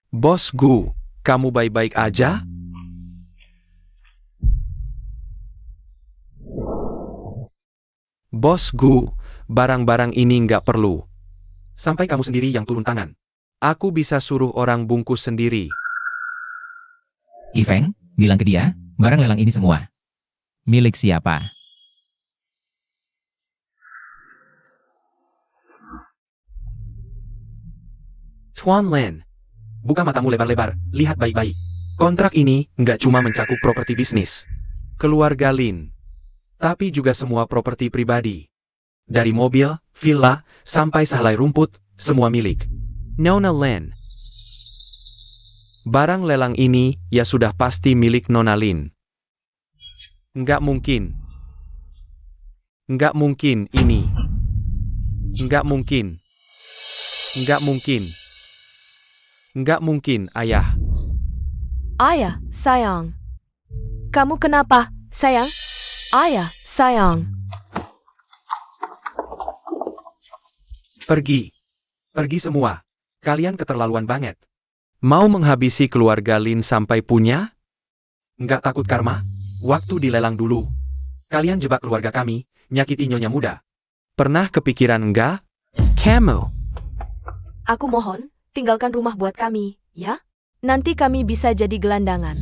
Bos Gu, kamu baik-baik aja? Bos Gu, barang-barang ini nggak perlu. Sampai kamu sendiri yang turun tangan. Aku bisa suruh orang bungkus sendiri. Ifeng, bilang ke dia, barang lelang ini semua. Milik siapa? Tuan Lin, buka matamu lebar-lebar, lihat baik-baik. Kontrak ini nggak cuma mencakup properti bisnis, keluarga Lin, tapi juga semua properti pribadi. Dari mobil, villa, sampai sehelai rumput, semua milik Nona Lin. Barang lelang ini ya sudah pasti milik Nona Lin. Nggak mungkin. Nggak mungkin ini. Nggak mungkin. Nggak mungkin. Nggak mungkin, ayah. Ayah, sayang. Kamu kenapa, sayang? Ayah, sayang. Pergi. Pergi semua. Kalian keterlaluan banget. Mau menghabisi keluarga Lin sampai punya? Nggak takut karma? Waktu dilelang dulu. Kalian jebak keluarga kami, nyakiti nyonya muda. Pernah kepikiran nggak? Kamu. Aku mohon, tinggalkan rumah buat kami, ya? Nanti kami bisa jadi gelandangan.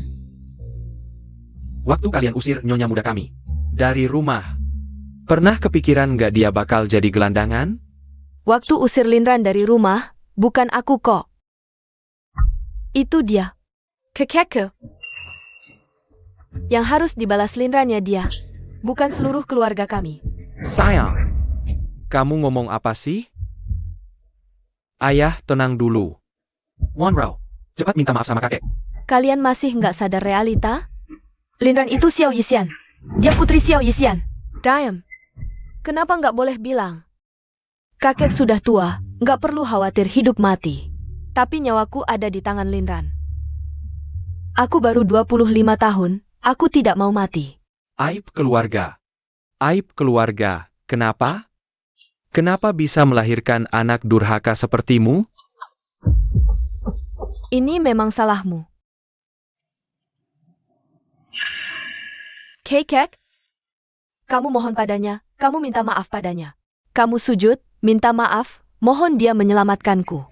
Waktu kalian usir nyonya muda kami dari rumah. Pernah kepikiran nggak dia bakal jadi gelandangan? Waktu usir Linran dari rumah, bukan aku kok. Itu dia. Kekeke. Yang harus dibalas Linrannya dia, bukan seluruh keluarga kami. Sayang. Kamu ngomong apa sih? Ayah, tenang dulu. Wonrao, cepat minta maaf sama kakek. Kalian masih nggak sadar realita? Linran itu Xiao Yisian. Dia putri Xiao Yisian. Diam. Kenapa nggak boleh bilang? Kakek sudah tua, nggak perlu khawatir hidup mati. Tapi nyawaku ada di tangan Linran. Aku baru 25 tahun, aku tidak mau mati. Aib keluarga. Aib keluarga. Kenapa? Kenapa bisa melahirkan anak durhaka sepertimu? Ini memang salahmu. Kekek, kamu mohon padanya, kamu minta maaf padanya. Kamu sujud, minta maaf, mohon dia menyelamatkanku.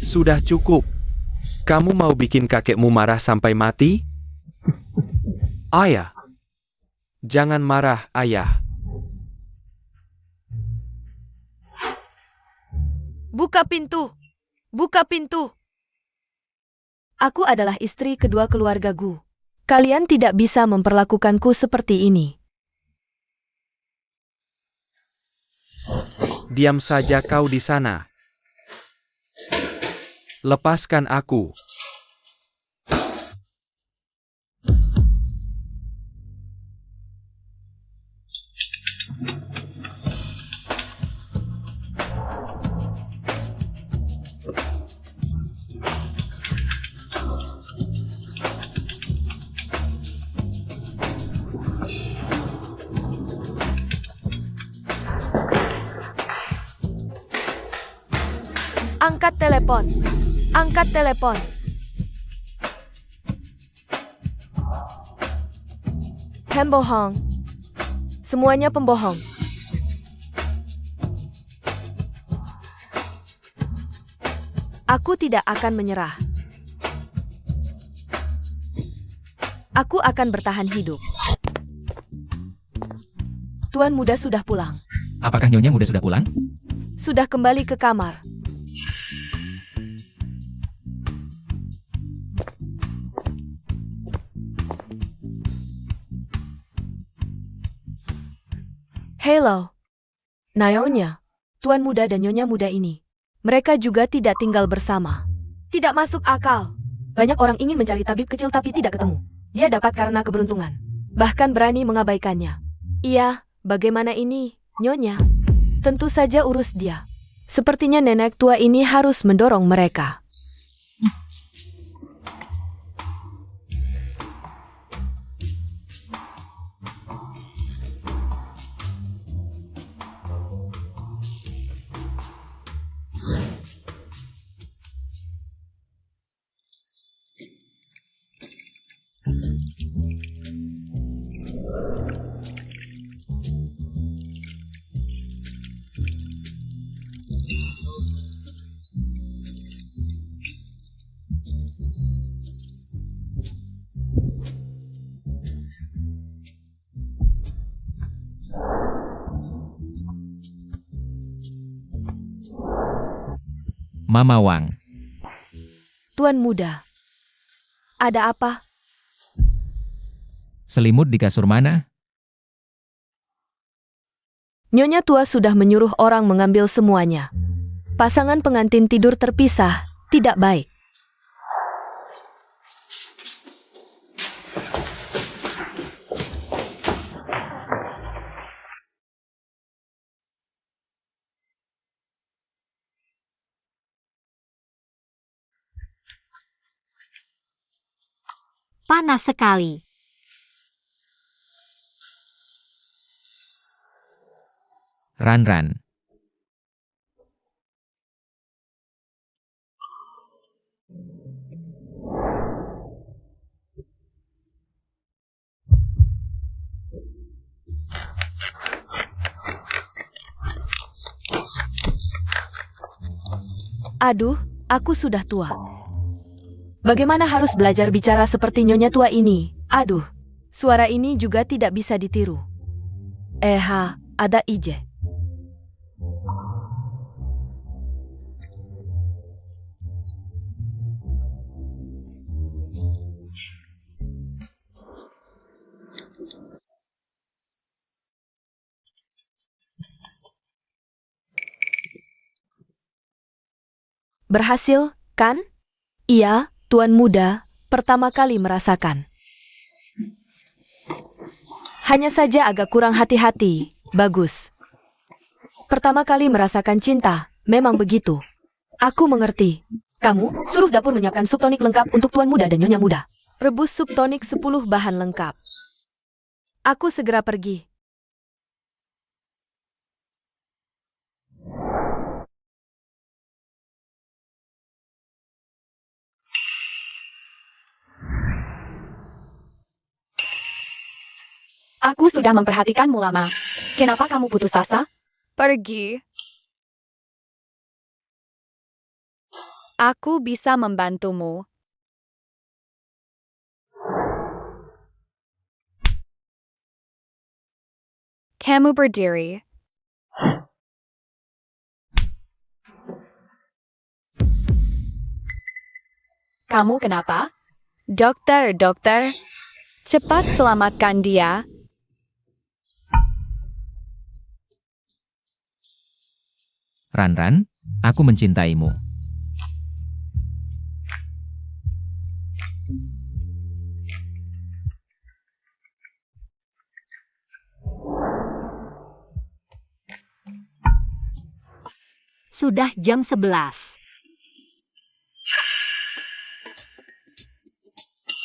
Sudah cukup. Kamu mau bikin kakekmu marah sampai mati? Ayah. Jangan marah, ayah. Buka pintu! Buka pintu! Aku adalah istri kedua keluarga Gu. Kalian tidak bisa memperlakukanku seperti ini. Diam saja kau di sana. Lepaskan aku. Angkat telepon. Angkat telepon. Pembohong. Semuanya pembohong. Aku tidak akan menyerah. Aku akan bertahan hidup. Tuan muda sudah pulang. Apakah Nyonya muda sudah pulang? Sudah kembali ke kamar. Hello. Naonya, tuan muda dan nyonya muda ini. Mereka juga tidak tinggal bersama. Tidak masuk akal. Banyak orang ingin mencari tabib kecil tapi tidak ketemu. Dia dapat karena keberuntungan. Bahkan berani mengabaikannya. Iya, bagaimana ini, nyonya? Tentu saja urus dia. Sepertinya nenek tua ini harus mendorong mereka. Mama Wang. Tuan muda, ada apa? Selimut di kasur mana? Nyonya tua sudah menyuruh orang mengambil semuanya. Pasangan pengantin tidur terpisah, tidak baik. Panas sekali. Ran. Aduh, aku sudah tua. Bagaimana harus belajar bicara seperti nyonya tua ini? Aduh, suara ini juga tidak bisa ditiru. Ada ije. Berhasil, kan? Iya, tuan muda, pertama kali merasakan. Hanya saja agak kurang hati-hati. Bagus. Pertama kali merasakan cinta, memang begitu. Aku mengerti. Kamu, suruh dapur menyiapkan sup tonik lengkap untuk tuan muda dan nyonya muda. Rebus sup tonik 10 bahan lengkap. Aku segera pergi. Aku sudah memperhatikanmu lama. Kenapa kamu putus asa? Pergi. Aku bisa membantumu. Kamu berdiri. Kamu kenapa? Dokter, cepat selamatkan dia. Ran, aku mencintaimu. Sudah jam 11.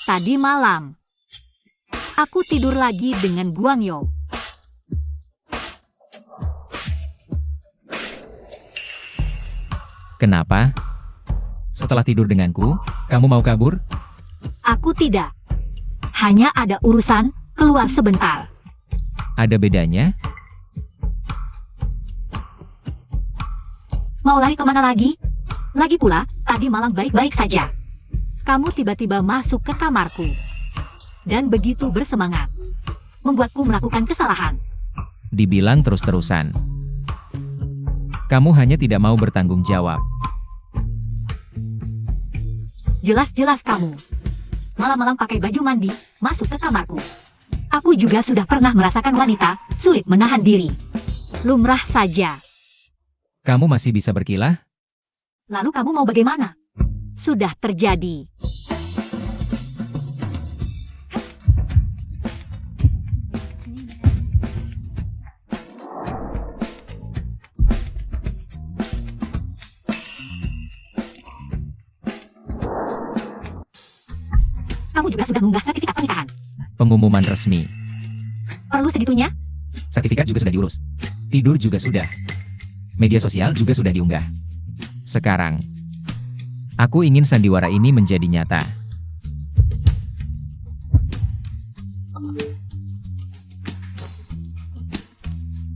Tadi malam, aku tidur lagi dengan Guangyo. Kenapa? Setelah tidur denganku, kamu mau kabur? Aku tidak. Hanya ada urusan, keluar sebentar. Ada bedanya? Mau lari kemana lagi? Lagi pula, tadi malam baik-baik saja. Kamu tiba-tiba masuk ke kamarku. Dan begitu bersemangat. Membuatku melakukan kesalahan. Dibilang terus-terusan. Kamu hanya tidak mau bertanggung jawab. Jelas-jelas kamu. Malam-malam pakai baju mandi, masuk ke kamarku. Aku juga sudah pernah merasakan wanita sulit menahan diri. lumrah saja. Kamu masih bisa berkilah? Lalu kamu mau bagaimana? Sudah terjadi. Kamu juga sudah mengunggah sertifikat pernikahan. Pengumuman resmi. Perlu segitunya? Sertifikat juga sudah diurus. Tidur juga sudah. Media sosial juga sudah diunggah. Sekarang, aku ingin sandiwara ini menjadi nyata.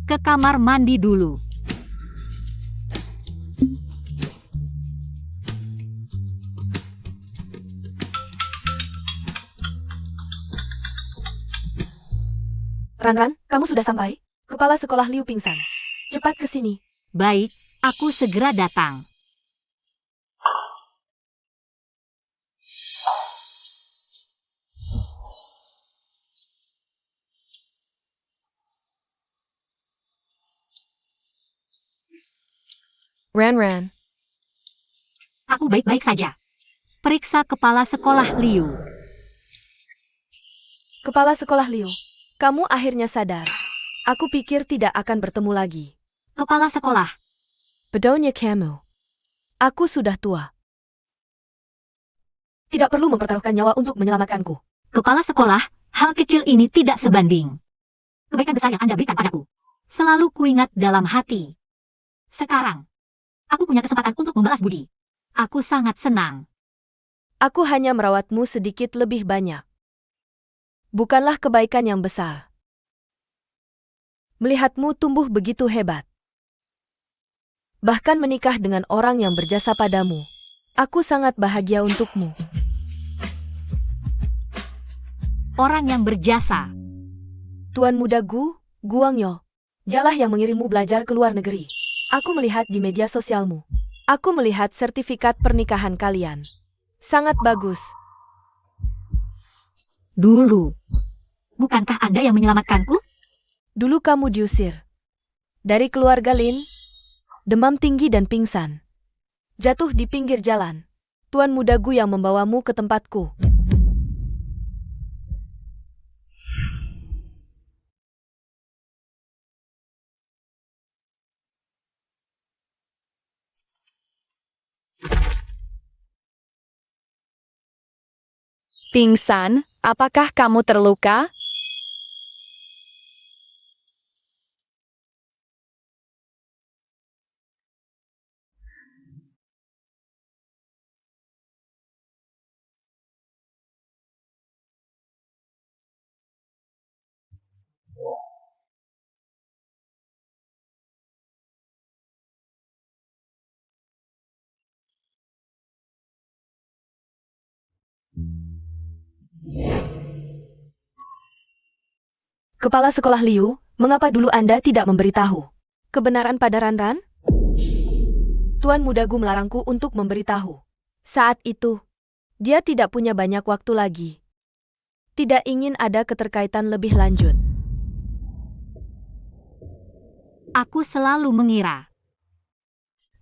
Ke kamar mandi dulu. Ran, kamu sudah sampai? Kepala sekolah Liu pingsan. Cepat ke sini. Baik, aku segera datang. Ran. Aku baik-baik saja. Periksa kepala sekolah Liu. Kepala sekolah Liu, kamu akhirnya sadar. Aku pikir tidak akan bertemu lagi. Kepala sekolah. Bodohnya kamu. Aku sudah tua. Tidak perlu mempertaruhkan nyawa untuk menyelamatkanku. Kepala sekolah, hal kecil ini tidak sebanding. Kebaikan besar yang Anda berikan padaku. Selalu kuingat dalam hati. Sekarang, aku punya kesempatan untuk membalas budi. Aku sangat senang. Aku hanya merawatmu sedikit lebih banyak. Bukanlah kebaikan yang besar. Melihatmu tumbuh begitu hebat. Bahkan menikah dengan orang yang berjasa padamu. Aku sangat bahagia untukmu. Orang yang berjasa. Tuan muda Guang Yo. Dialah yang mengirimmu belajar ke luar negeri. Aku melihat di media sosialmu. Aku melihat sertifikat pernikahan kalian. Sangat bagus. Dulu. Bukankah Anda yang menyelamatkanku? Dulu kamu diusir. Dari keluarga Lin, demam tinggi dan pingsan. Jatuh di pinggir jalan. Tuan muda Gu yang membawamu ke tempatku. Pingsan, apakah kamu terluka? Kepala sekolah Liu, mengapa dulu Anda tidak memberitahu? Kebenaran pada Ran? Tuan muda Gu melarangku untuk memberitahu. Saat itu, dia tidak punya banyak waktu lagi. Tidak ingin ada keterkaitan lebih lanjut. Aku selalu mengira.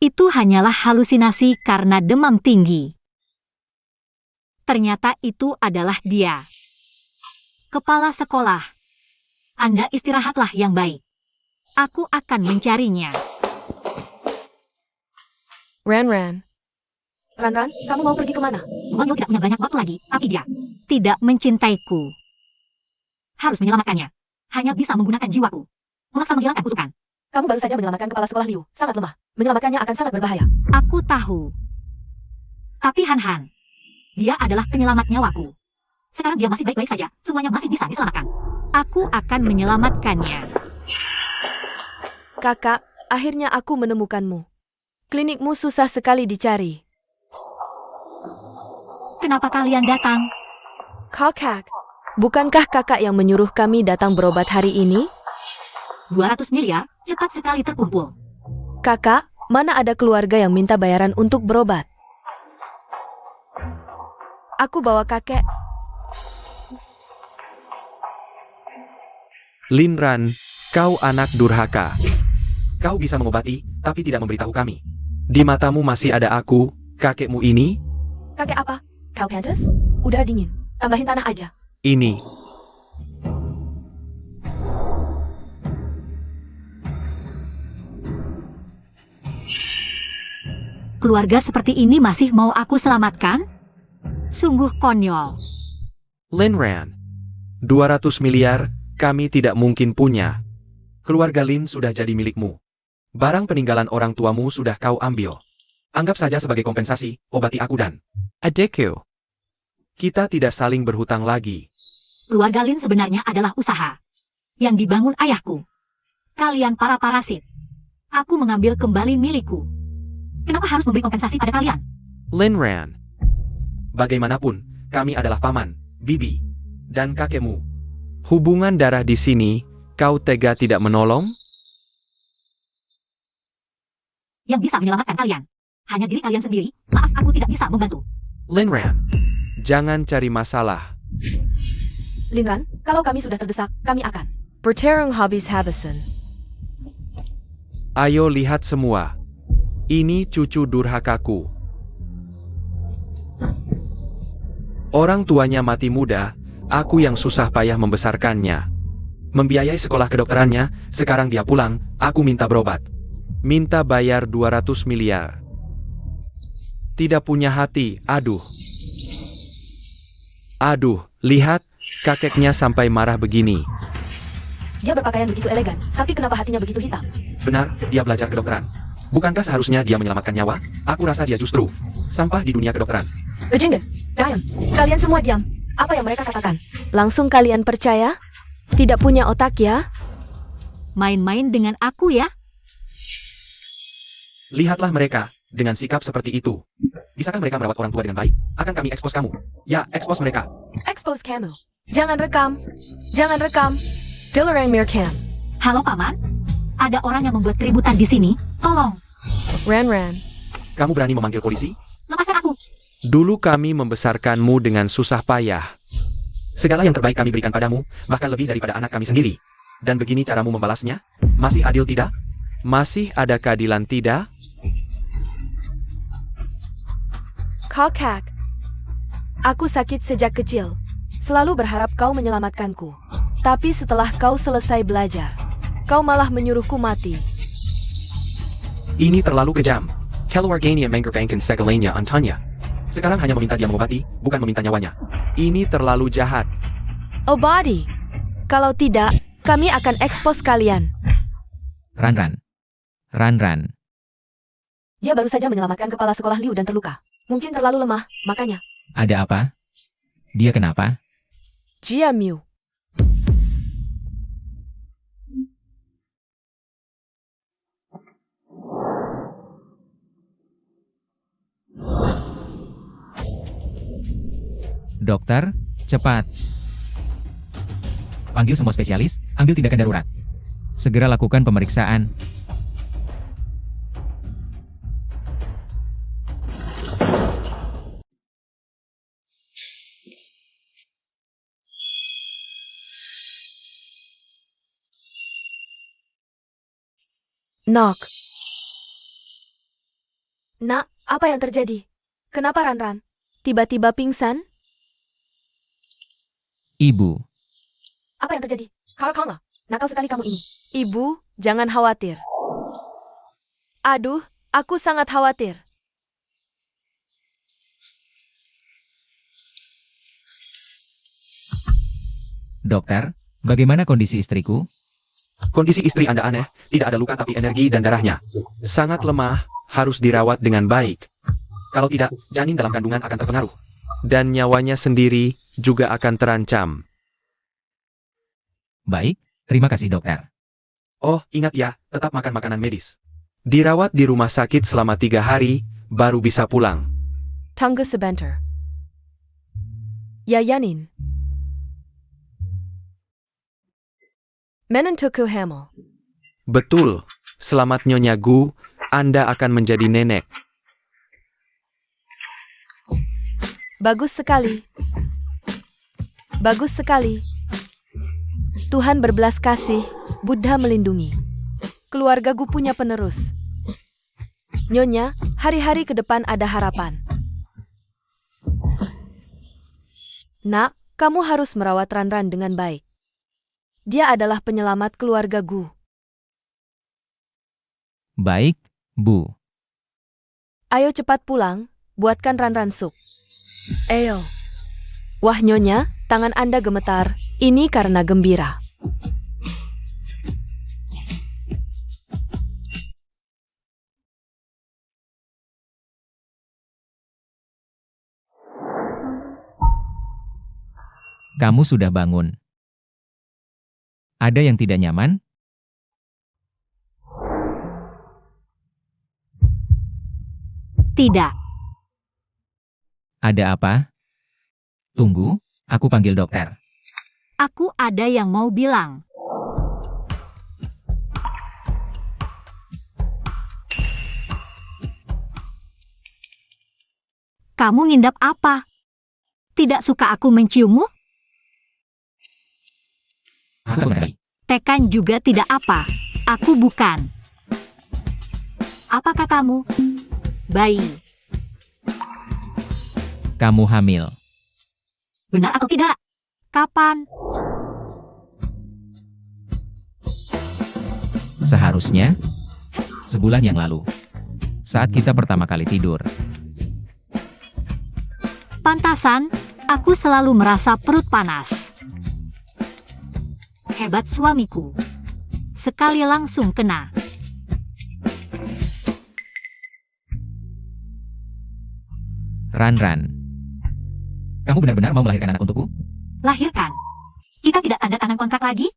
Itu hanyalah halusinasi karena demam tinggi. Ternyata itu adalah dia. Kepala sekolah. Anda istirahatlah yang baik. Aku akan mencarinya. Ran, kamu mau pergi kemana? Guang Yu tidak punya banyak waktu lagi, tapi dia tidak mencintaiku. Harus menyelamatkannya. Hanya bisa menggunakan jiwaku. Memaksa menghilangkan kutukan. Kamu baru saja menyelamatkan kepala sekolah Liu. Sangat lemah. Menyelamatkannya akan sangat berbahaya. Aku tahu. Tapi Han, dia adalah penyelamat nyawaku. Sekarang dia masih baik-baik saja. Semuanya masih bisa diselamatkan. Aku akan menyelamatkannya. Kakak, akhirnya aku menemukanmu. Klinikmu susah sekali dicari. Kenapa kalian datang? Kakak, bukankah kakak yang menyuruh kami datang berobat hari ini? 200 miliar, cepat sekali terkumpul. Kakak, mana ada keluarga yang minta bayaran untuk berobat? Aku bawa kakek. Lin Ran, kau anak durhaka. Kau bisa mengobati, tapi tidak memberitahu kami. Di matamu masih ada aku, kakekmu ini, Kakek apa? Kau pantas? Udara dingin. Tambahin tanah aja. ini. Keluarga seperti ini masih mau aku selamatkan? Sungguh konyol. Lin Ran. 200 miliar, kami tidak mungkin punya. Keluarga Lin sudah jadi milikmu. Barang peninggalan orang tuamu sudah kau ambil. Anggap saja sebagai kompensasi, obati aku dan adikku. Kita tidak saling berhutang lagi. Keluarga Lin sebenarnya adalah usaha yang dibangun ayahku. Kalian para parasit. Aku mengambil kembali milikku. Kenapa harus memberi kompensasi pada kalian? Lin Ran. Bagaimanapun, kami adalah paman, bibi, dan kakekmu. Hubungan darah di sini, kau tega tidak menolong? Yang bisa menyelamatkan kalian hanya diri kalian sendiri. Maaf, aku tidak bisa membantu. Lin Ran. Jangan cari masalah. Linran, kalau kami sudah terdesak, kami akan. Bertarung habis-habisan. Ayo lihat semua. Ini cucu durhakaku. Orang tuanya mati muda, aku yang susah payah membesarkannya. Membiayai sekolah kedokterannya, sekarang dia pulang, aku minta berobat. Minta bayar 200 miliar. Tidak punya hati, aduh. Aduh, lihat, kakeknya sampai marah begini. Dia berpakaian begitu elegan, tapi kenapa hatinya begitu hitam? Benar, dia belajar kedokteran. Bukankah seharusnya dia menyelamatkan nyawa? Aku rasa dia justru sampah di dunia kedokteran. Legenda, diam. Kalian semua diam. Apa yang mereka katakan? Langsung kalian percaya? Tidak punya otak ya? Main-main dengan aku ya? Lihatlah mereka, dengan sikap seperti itu. Bisakah mereka merawat orang tua dengan baik? Akan kami ekspos kamu. Ya, ekspos mereka. Expose kamu. Jangan rekam. Jangan rekam. Dilarang merekam. Halo paman, ada orang yang membuat keributan di sini. Tolong, Ran. Kamu berani memanggil polisi? lepaskan aku. Dulu kami membesarkanmu dengan susah payah. Segala yang terbaik kami berikan padamu, bahkan lebih daripada anak kami sendiri. Dan begini caramu membalasnya? Masih adil tidak? Masih ada keadilan tidak? Kakak. Aku sakit sejak kecil. Selalu berharap kau menyelamatkanku. Tapi setelah kau selesai belajar, kau malah menyuruhku mati. Ini terlalu kejam. Keluarganya menggerbankan segalanya Antanya. Sekarang hanya meminta dia mengobati, bukan meminta nyawanya. Ini terlalu jahat. Obadi. Kalau tidak, kami akan ekspos kalian. Ran. Dia baru saja menyelamatkan kepala sekolah Liu dan terluka. Mungkin terlalu lemah, makanya. Ada apa? Dia kenapa? Jia Miu. Dokter, cepat. Panggil semua spesialis, ambil tindakan darurat. Segera lakukan pemeriksaan. Knock. Nak, apa yang terjadi? Kenapa Ran? Tiba-tiba pingsan? Ibu, Apa yang terjadi? Kau nakal sekali kamu ini. Ibu, jangan khawatir. Aduh, aku sangat khawatir. dokter, bagaimana kondisi istriku? Kondisi istri Anda aneh, tidak ada luka tapi energi dan darahnya sangat lemah, harus dirawat dengan baik. Kalau tidak, janin dalam kandungan akan terpengaruh. Dan nyawanya sendiri juga akan terancam. Baik, terima kasih dokter. Oh, ingat ya, tetap makan makanan medis. Dirawat di rumah sakit selama 3 hari, baru bisa pulang. Tunggu sebentar. Yayanin. Menentuku hamil. Betul, selamat Nyonya Gu, Anda akan menjadi nenek. Bagus sekali. Bagus sekali. Tuhan berbelas kasih, Buddha melindungi. keluargaku punya penerus. Nyonya, hari-hari ke depan ada harapan. Nak, kamu harus merawat Ranran dengan baik. Dia adalah penyelamat keluargaku. Baik, Bu. Ayo cepat pulang, buatkan Ranran sup. Ayo. Wah Nyonya, tangan Anda gemetar. Ini karena gembira. Kamu sudah bangun. Ada yang tidak nyaman? Tidak. Ada apa? Tunggu, aku panggil dokter. Aku ada yang mau bilang. Kamu ngindap apa? Tidak suka aku menciummu? Aku mengenali. Tekan juga tidak apa. Aku bukan. Apa katamu? Bayi. Kamu hamil. Benar atau tidak? Kapan? Seharusnya sebulan yang lalu. Saat kita pertama kali tidur. Pantasan, aku selalu merasa perut panas. Hebat suamiku. Sekali langsung kena. Ranran. Kamu benar-benar mau melahirkan anak untukku? Lahirkan. Kita tidak tanda tangan kontrak lagi?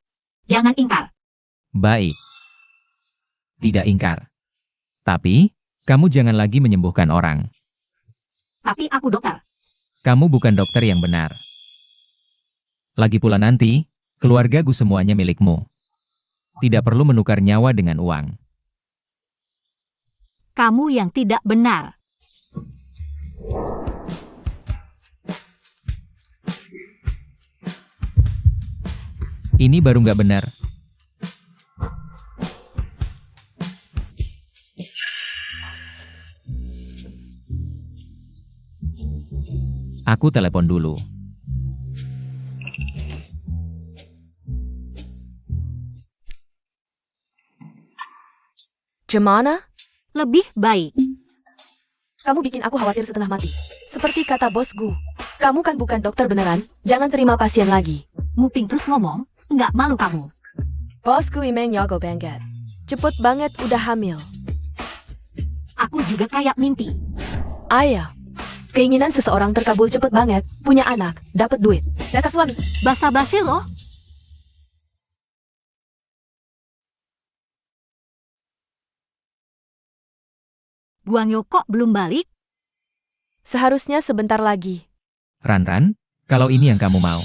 Jangan ingkar. Baik. Tidak ingkar. Tapi, kamu jangan lagi menyembuhkan orang. Tapi aku dokter. Kamu bukan dokter yang benar. Lagi pula nanti, keluargaku semuanya milikmu. Tidak perlu menukar nyawa dengan uang. Kamu yang tidak benar. Ini baru nggak benar. Aku telepon dulu. Gimana? Lebih baik. Kamu bikin aku khawatir setengah mati. Seperti kata bosku. Kamu kan bukan dokter beneran, jangan terima pasien lagi. Muping terus ngomong, nggak malu kamu. Bosku imeng yago banget. Cepet banget udah hamil. Aku juga kayak mimpi. Ayah. Keinginan seseorang terkabul cepet banget, punya anak, dapat duit, dapat suami. Basa-basi loh. Buang Yoko belum balik? Seharusnya sebentar lagi. Ranran, kalau ini yang kamu mau,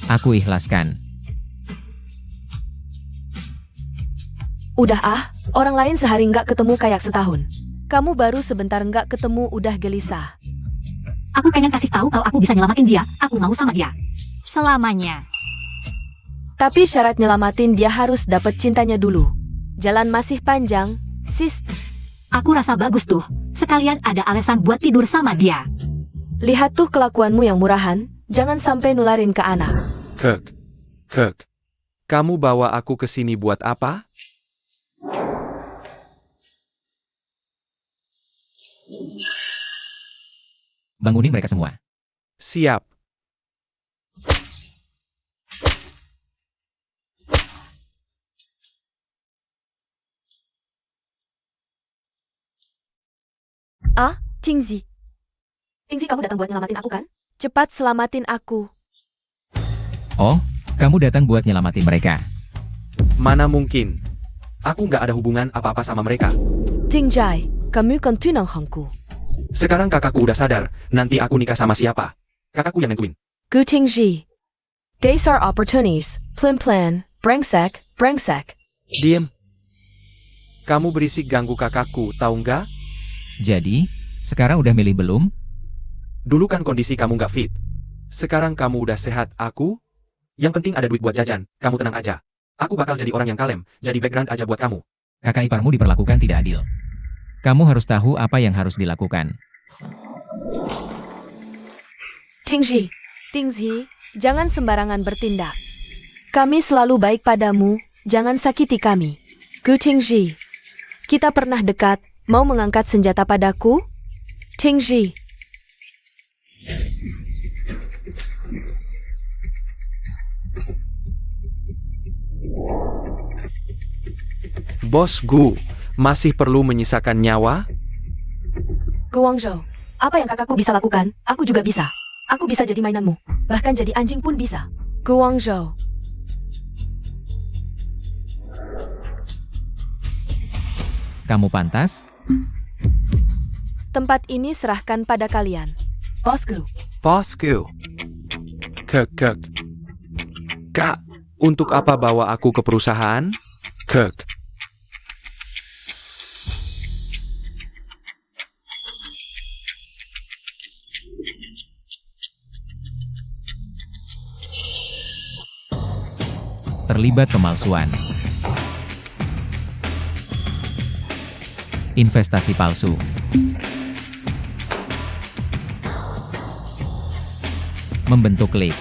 aku ikhlaskan. Udah orang lain sehari nggak ketemu kayak setahun. Kamu baru sebentar nggak ketemu udah gelisah. Aku pengen kasih tahu kalau aku bisa nyelamatin dia. Aku mau sama dia. Selamanya. Tapi syarat nyelamatin dia harus dapat cintanya dulu. Jalan masih panjang, sis. Aku rasa bagus tuh. Sekalian ada alasan buat tidur sama dia. Lihat tuh kelakuanmu yang murahan, jangan sampai nularin ke anak. Kek. Kamu bawa aku ke sini buat apa? Bangunin mereka semua. Siap. Tingzi. Tingzi, kamu datang buat nyelamatin aku kan? Cepat selamatin aku. Oh, kamu datang buat nyelamatin mereka. Mana mungkin. Aku nggak ada hubungan apa-apa sama mereka. Tingjai, kamu kan tunanganku. Sekarang kakakku udah sadar, nanti aku nikah sama siapa? Kakakku yang nentuin. Gu Tingji. Days are opportunities. Plan, brengsek. Diem. Kamu berisik ganggu kakakku, tahu nggak? Jadi, sekarang udah milih belum? Dulu kan kondisi kamu nggak fit. Sekarang kamu udah sehat, aku? Yang penting ada duit buat jajan, kamu tenang aja. Aku bakal jadi orang yang kalem, jadi background aja buat kamu. Kakak iparmu diperlakukan tidak adil. Kamu harus tahu apa yang harus dilakukan. Tingzi, jangan sembarangan bertindak. Kami selalu baik padamu, jangan sakiti kami. Gu Tingzi, kita pernah dekat, mau mengangkat senjata padaku? Tingzi. Bos Gu, masih perlu menyisakan nyawa? Guangzhou, apa yang kakakku bisa lakukan, aku juga bisa. Aku bisa jadi mainanmu, bahkan jadi anjing pun bisa. Guangzhou. Kamu pantas? Tempat ini serahkan pada kalian. Bosku. Bos Gu. Kek. Kak, untuk apa bawa aku ke perusahaan? Kek. Terlibat pemalsuan. Investasi palsu. Membentuk klip.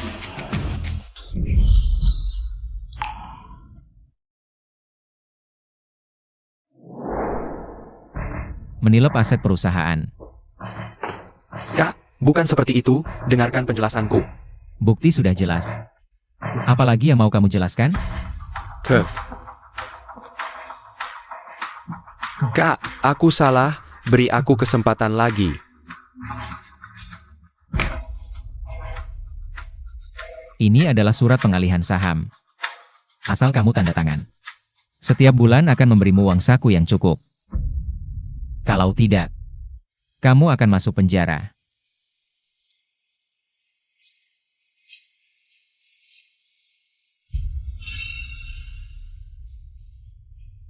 Menilep aset perusahaan. Kak, bukan seperti itu, dengarkan penjelasanku. Bukti sudah jelas. Apalagi yang mau kamu jelaskan? Kek. Kak, aku salah, beri aku kesempatan lagi. Ini adalah surat pengalihan saham. Asal kamu tanda tangan. Setiap bulan akan memberimu uang saku yang cukup. Kalau tidak, kamu akan masuk penjara.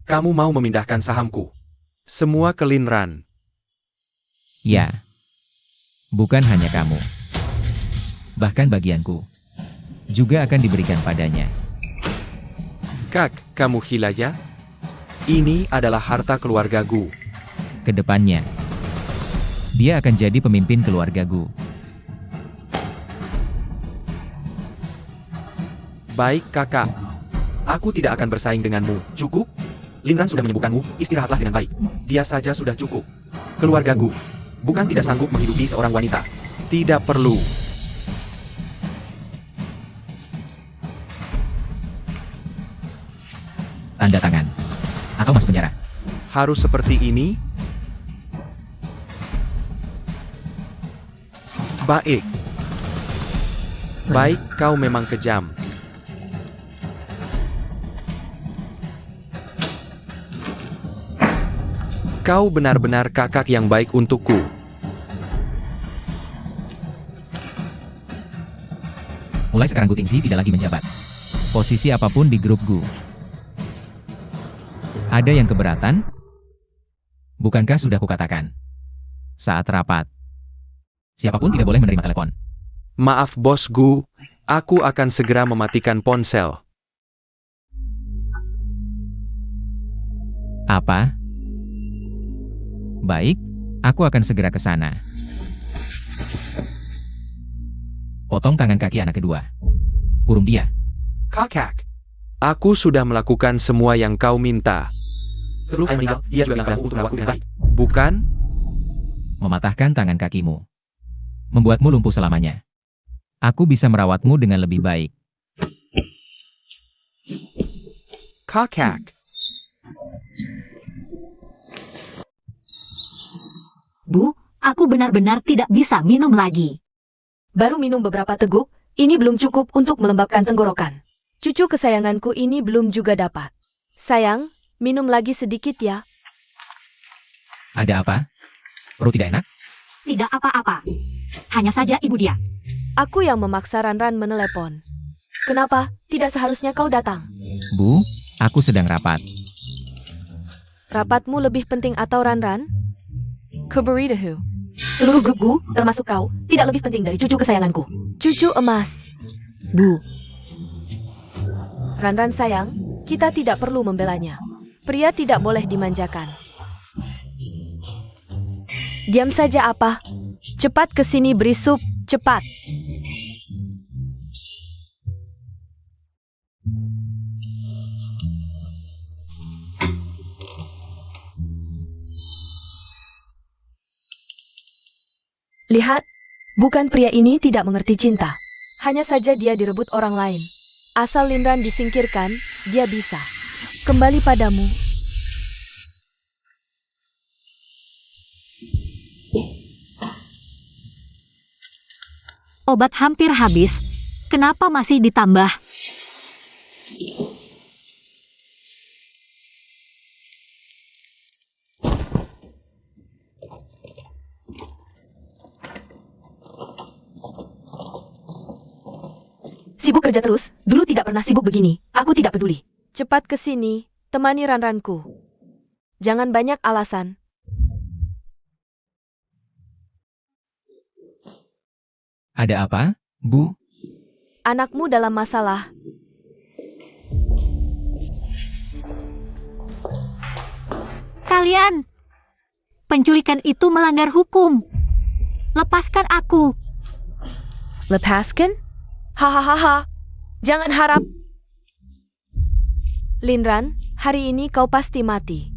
Kamu mau memindahkan sahamku. Semua ke Linran. Ya. Bukan hanya kamu. Bahkan bagianku. Juga akan diberikan padanya. Kak, kamu gila ya? Ini adalah harta keluarga Gu. Kedepannya, dia akan jadi pemimpin keluarga Gu. Baik kakak. Aku tidak akan bersaing denganmu. Cukup? Linran sudah menyembuhkanmu, istirahatlah dengan baik. Dia saja sudah cukup. Keluarga Gu bukan tidak sanggup menghidupi seorang wanita. Tidak perlu. Tanda tangan. Atau masuk penjara. Harus seperti ini? Baik. Baik, kau memang kejam. Kau benar-benar kakak yang baik untukku. Mulai sekarang Gu Tingzi tidak lagi menjabat. Posisi apapun di grup Gu. Ada yang keberatan? Bukankah sudah kukatakan? Saat rapat, siapapun tidak boleh menerima telepon. Maaf bos Gu, aku akan segera mematikan ponsel. Apa? Baik, aku akan segera ke sana. Potong tangan kaki anak kedua. Kurung dia. Kakak, aku sudah melakukan semua yang kau minta. Sebelum ayah meninggal, dia juga bilang padaku untuk merawatku dengan baik. Bukan? Mematahkan tangan kakimu. Membuatmu lumpuh selamanya. Aku bisa merawatmu dengan lebih baik. Kakak. Bu, aku benar-benar tidak bisa minum lagi. Baru minum beberapa teguk, ini belum cukup untuk melembabkan tenggorokan. Cucu kesayanganku ini belum juga dapat. Sayang, minum lagi sedikit ya. Ada apa? Perut tidak enak? Tidak apa-apa. Hanya saja ibu dia. Aku yang memaksa Ranran menelepon. Kenapa? Tidak seharusnya kau datang. Bu, aku sedang rapat. Rapatmu lebih penting atau Ranran? Kuberidahu. Seluruh grup Gu, termasuk kau, tidak lebih penting dari cucu kesayanganku. Cucu emas. Bu, Ranran sayang, Kita tidak perlu membelanya. Pria tidak boleh dimanjakan. Diam saja apa? Cepat ke sini beri sup, cepat. Lihat, bukan pria ini tidak mengerti cinta. Hanya saja dia direbut orang lain. Asal Linran disingkirkan, dia bisa. Kembali padamu. Obat hampir habis. Kenapa masih ditambah? Sibuk kerja terus, dulu tidak pernah sibuk begini. Aku tidak peduli. Cepat ke sini, temani Ranranku. Jangan banyak alasan. Ada apa, Bu? Anakmu dalam masalah. Kalian! Penculikan itu melanggar hukum. Lepaskan aku. Lepaskan? Hahaha. Jangan harap. Linran, hari ini kau pasti mati.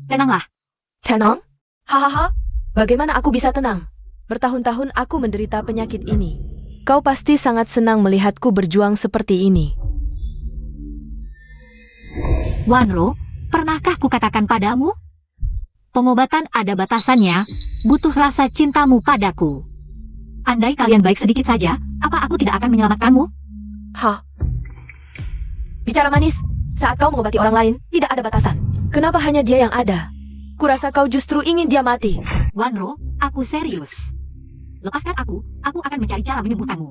Tenanglah. Tenang? Hahaha. Bagaimana aku bisa tenang? Bertahun-tahun aku menderita penyakit ini. Kau pasti sangat senang melihatku berjuang seperti ini. Wanro, pernahkah kukatakan padamu? Pengobatan ada batasannya, butuh rasa cintamu padaku. Andai kalian baik sedikit saja, apa aku tidak akan menyelamatkanmu? Hah? Bicara manis, saat kau mengobati orang lain, tidak ada batasan. Kenapa hanya dia yang ada? Kurasa kau justru ingin dia mati. Wanro, aku serius. Lepaskan aku akan mencari cara menyembuhkanmu.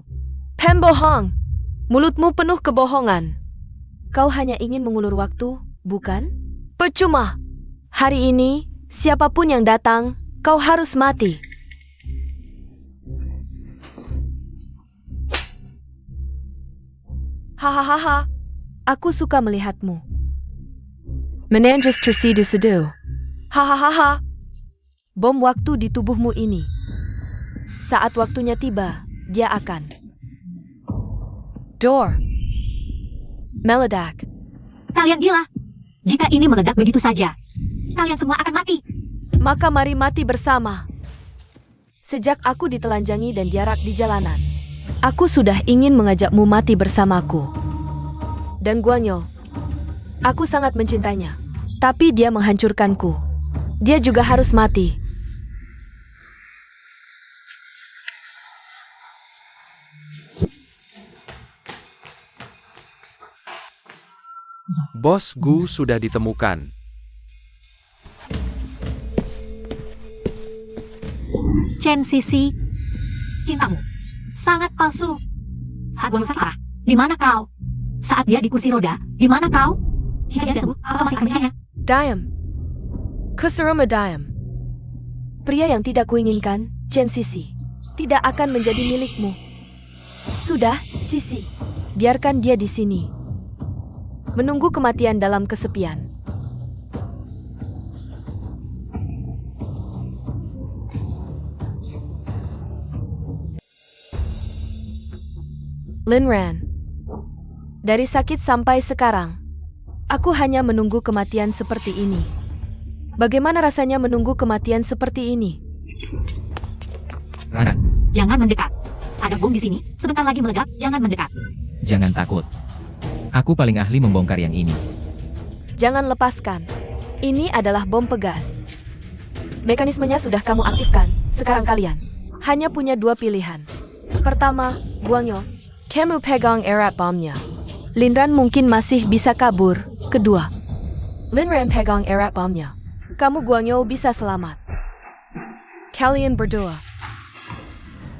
Pembohong! Mulutmu penuh kebohongan. Kau hanya ingin mengulur waktu, bukan? Percuma! Hari ini, siapapun yang datang, kau harus mati. Hahaha, aku suka melihatmu. Menanjas tersedu-sedu. Hahaha, bom waktu di tubuhmu ini. Saat waktunya tiba, dia akan. Door. Meledak. Kalian gila. Jika ini meledak begitu saja, kalian semua akan mati. Maka mari mati bersama. Sejak aku ditelanjangi dan diarak di jalanan, aku sudah ingin mengajakmu mati bersamaku. Dan Guanyo, aku sangat mencintainya. Tapi dia menghancurkanku. Dia juga harus mati. Bos Gu sudah ditemukan. Chen Sisi, cintamu sangat palsu. Saat Guanyu sakit, di mana kau? Saat dia di kursi roda, di mana kau? Jika dia sembuh, apa masih akan percaya? Diam. Kusaruma diam. Pria yang tidak kuinginkan, Chen Sisi, tidak akan menjadi milikmu. Sudah, Sisi. Biarkan dia di sini. Menunggu kematian dalam kesepian. Linran. Dari sakit sampai sekarang, aku hanya menunggu kematian seperti ini. Bagaimana rasanya menunggu kematian seperti ini? Rara, Jangan mendekat. Ada bom di sini, sebentar lagi meledak, jangan mendekat. jangan takut. Aku paling ahli membongkar yang ini. Jangan lepaskan. Ini adalah bom pegas. Mekanismenya sudah kamu aktifkan. Sekarang kalian hanya punya dua pilihan. Pertama, Guanyo, kamu pegang erat bomnya. Linran mungkin masih bisa kabur. Kedua, Linran pegang erat bomnya. Kamu Guanyo bisa selamat. Kalian berdua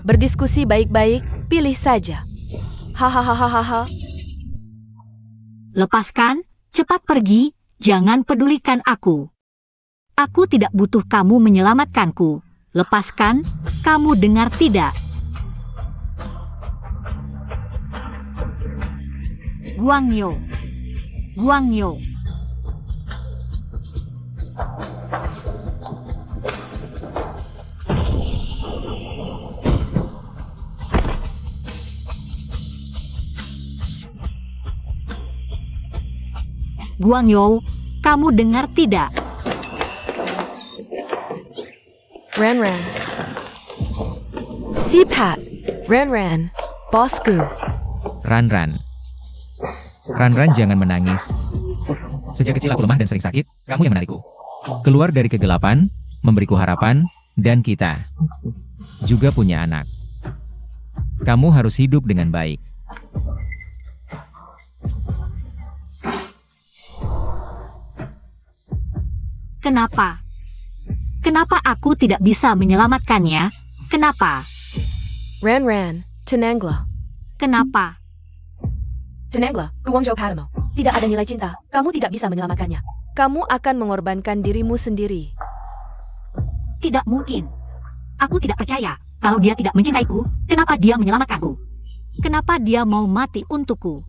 berdiskusi baik-baik, pilih saja. Hahaha. Lepaskan, cepat pergi, jangan pedulikan aku. Aku tidak butuh kamu menyelamatkanku. Lepaskan, kamu dengar tidak? Guangyo. Guang Yo. Guang Yo, kamu dengar tidak? Ran Ran. CPAT. Ran Ran. Bosku. Ran-ran. Ran-ran jangan menangis. Sejak kecil aku lemah dan sering sakit, kamu yang menarikku. Keluar dari kegelapan, memberiku harapan, dan kita juga punya anak. Kamu harus hidup dengan baik. Kenapa? Kenapa aku tidak bisa menyelamatkannya? Kenapa? Ran Ran. Tenanglah. Kenapa? Tenanglah, Guangzhou Padmo. Tidak ada nilai cinta. Kamu tidak bisa menyelamatkannya. Kamu akan mengorbankan dirimu sendiri. Tidak mungkin. Aku tidak percaya. Kalau dia tidak mencintaiku, kenapa dia menyelamatkanku? Kenapa dia mau mati untukku?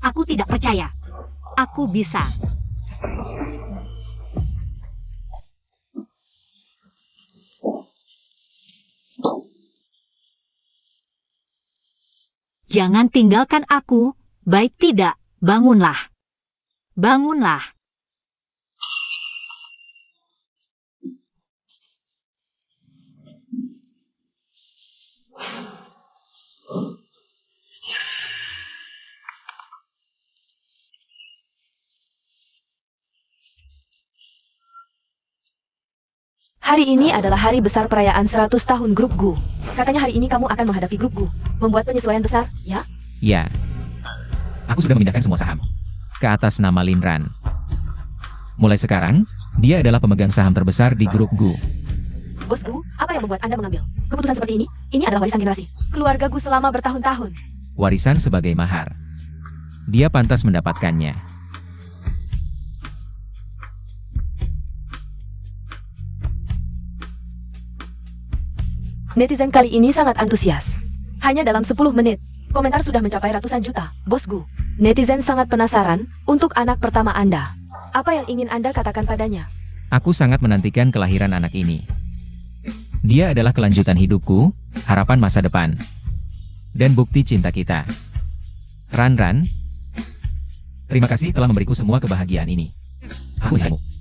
Aku tidak percaya. Aku bisa. Jangan tinggalkan aku, baik tidak, bangunlah. Bangunlah. Hari ini adalah hari besar perayaan 100 tahun grup Gu. Katanya hari ini kamu akan menghadapi grup Gu. Membuat penyesuaian besar, ya? Ya. Aku sudah memindahkan semua saham ke atas nama Lin Ran. Mulai sekarang, dia adalah pemegang saham terbesar di grup Gu. Bos Gu, apa yang membuat Anda mengambil keputusan seperti ini? Ini adalah warisan generasi keluarga Gu selama bertahun-tahun. Warisan sebagai mahar. Dia pantas mendapatkannya. Netizen kali ini sangat antusias. Hanya dalam 10 menit, komentar sudah mencapai ratusan juta. Bos Gu, netizen sangat penasaran untuk anak pertama Anda. Apa yang ingin Anda katakan padanya? Aku sangat menantikan kelahiran anak ini. Dia adalah kelanjutan hidupku, harapan masa depan, dan bukti cinta kita. Ran-ran, terima kasih telah memberiku semua kebahagiaan ini. Aku menyayangimu.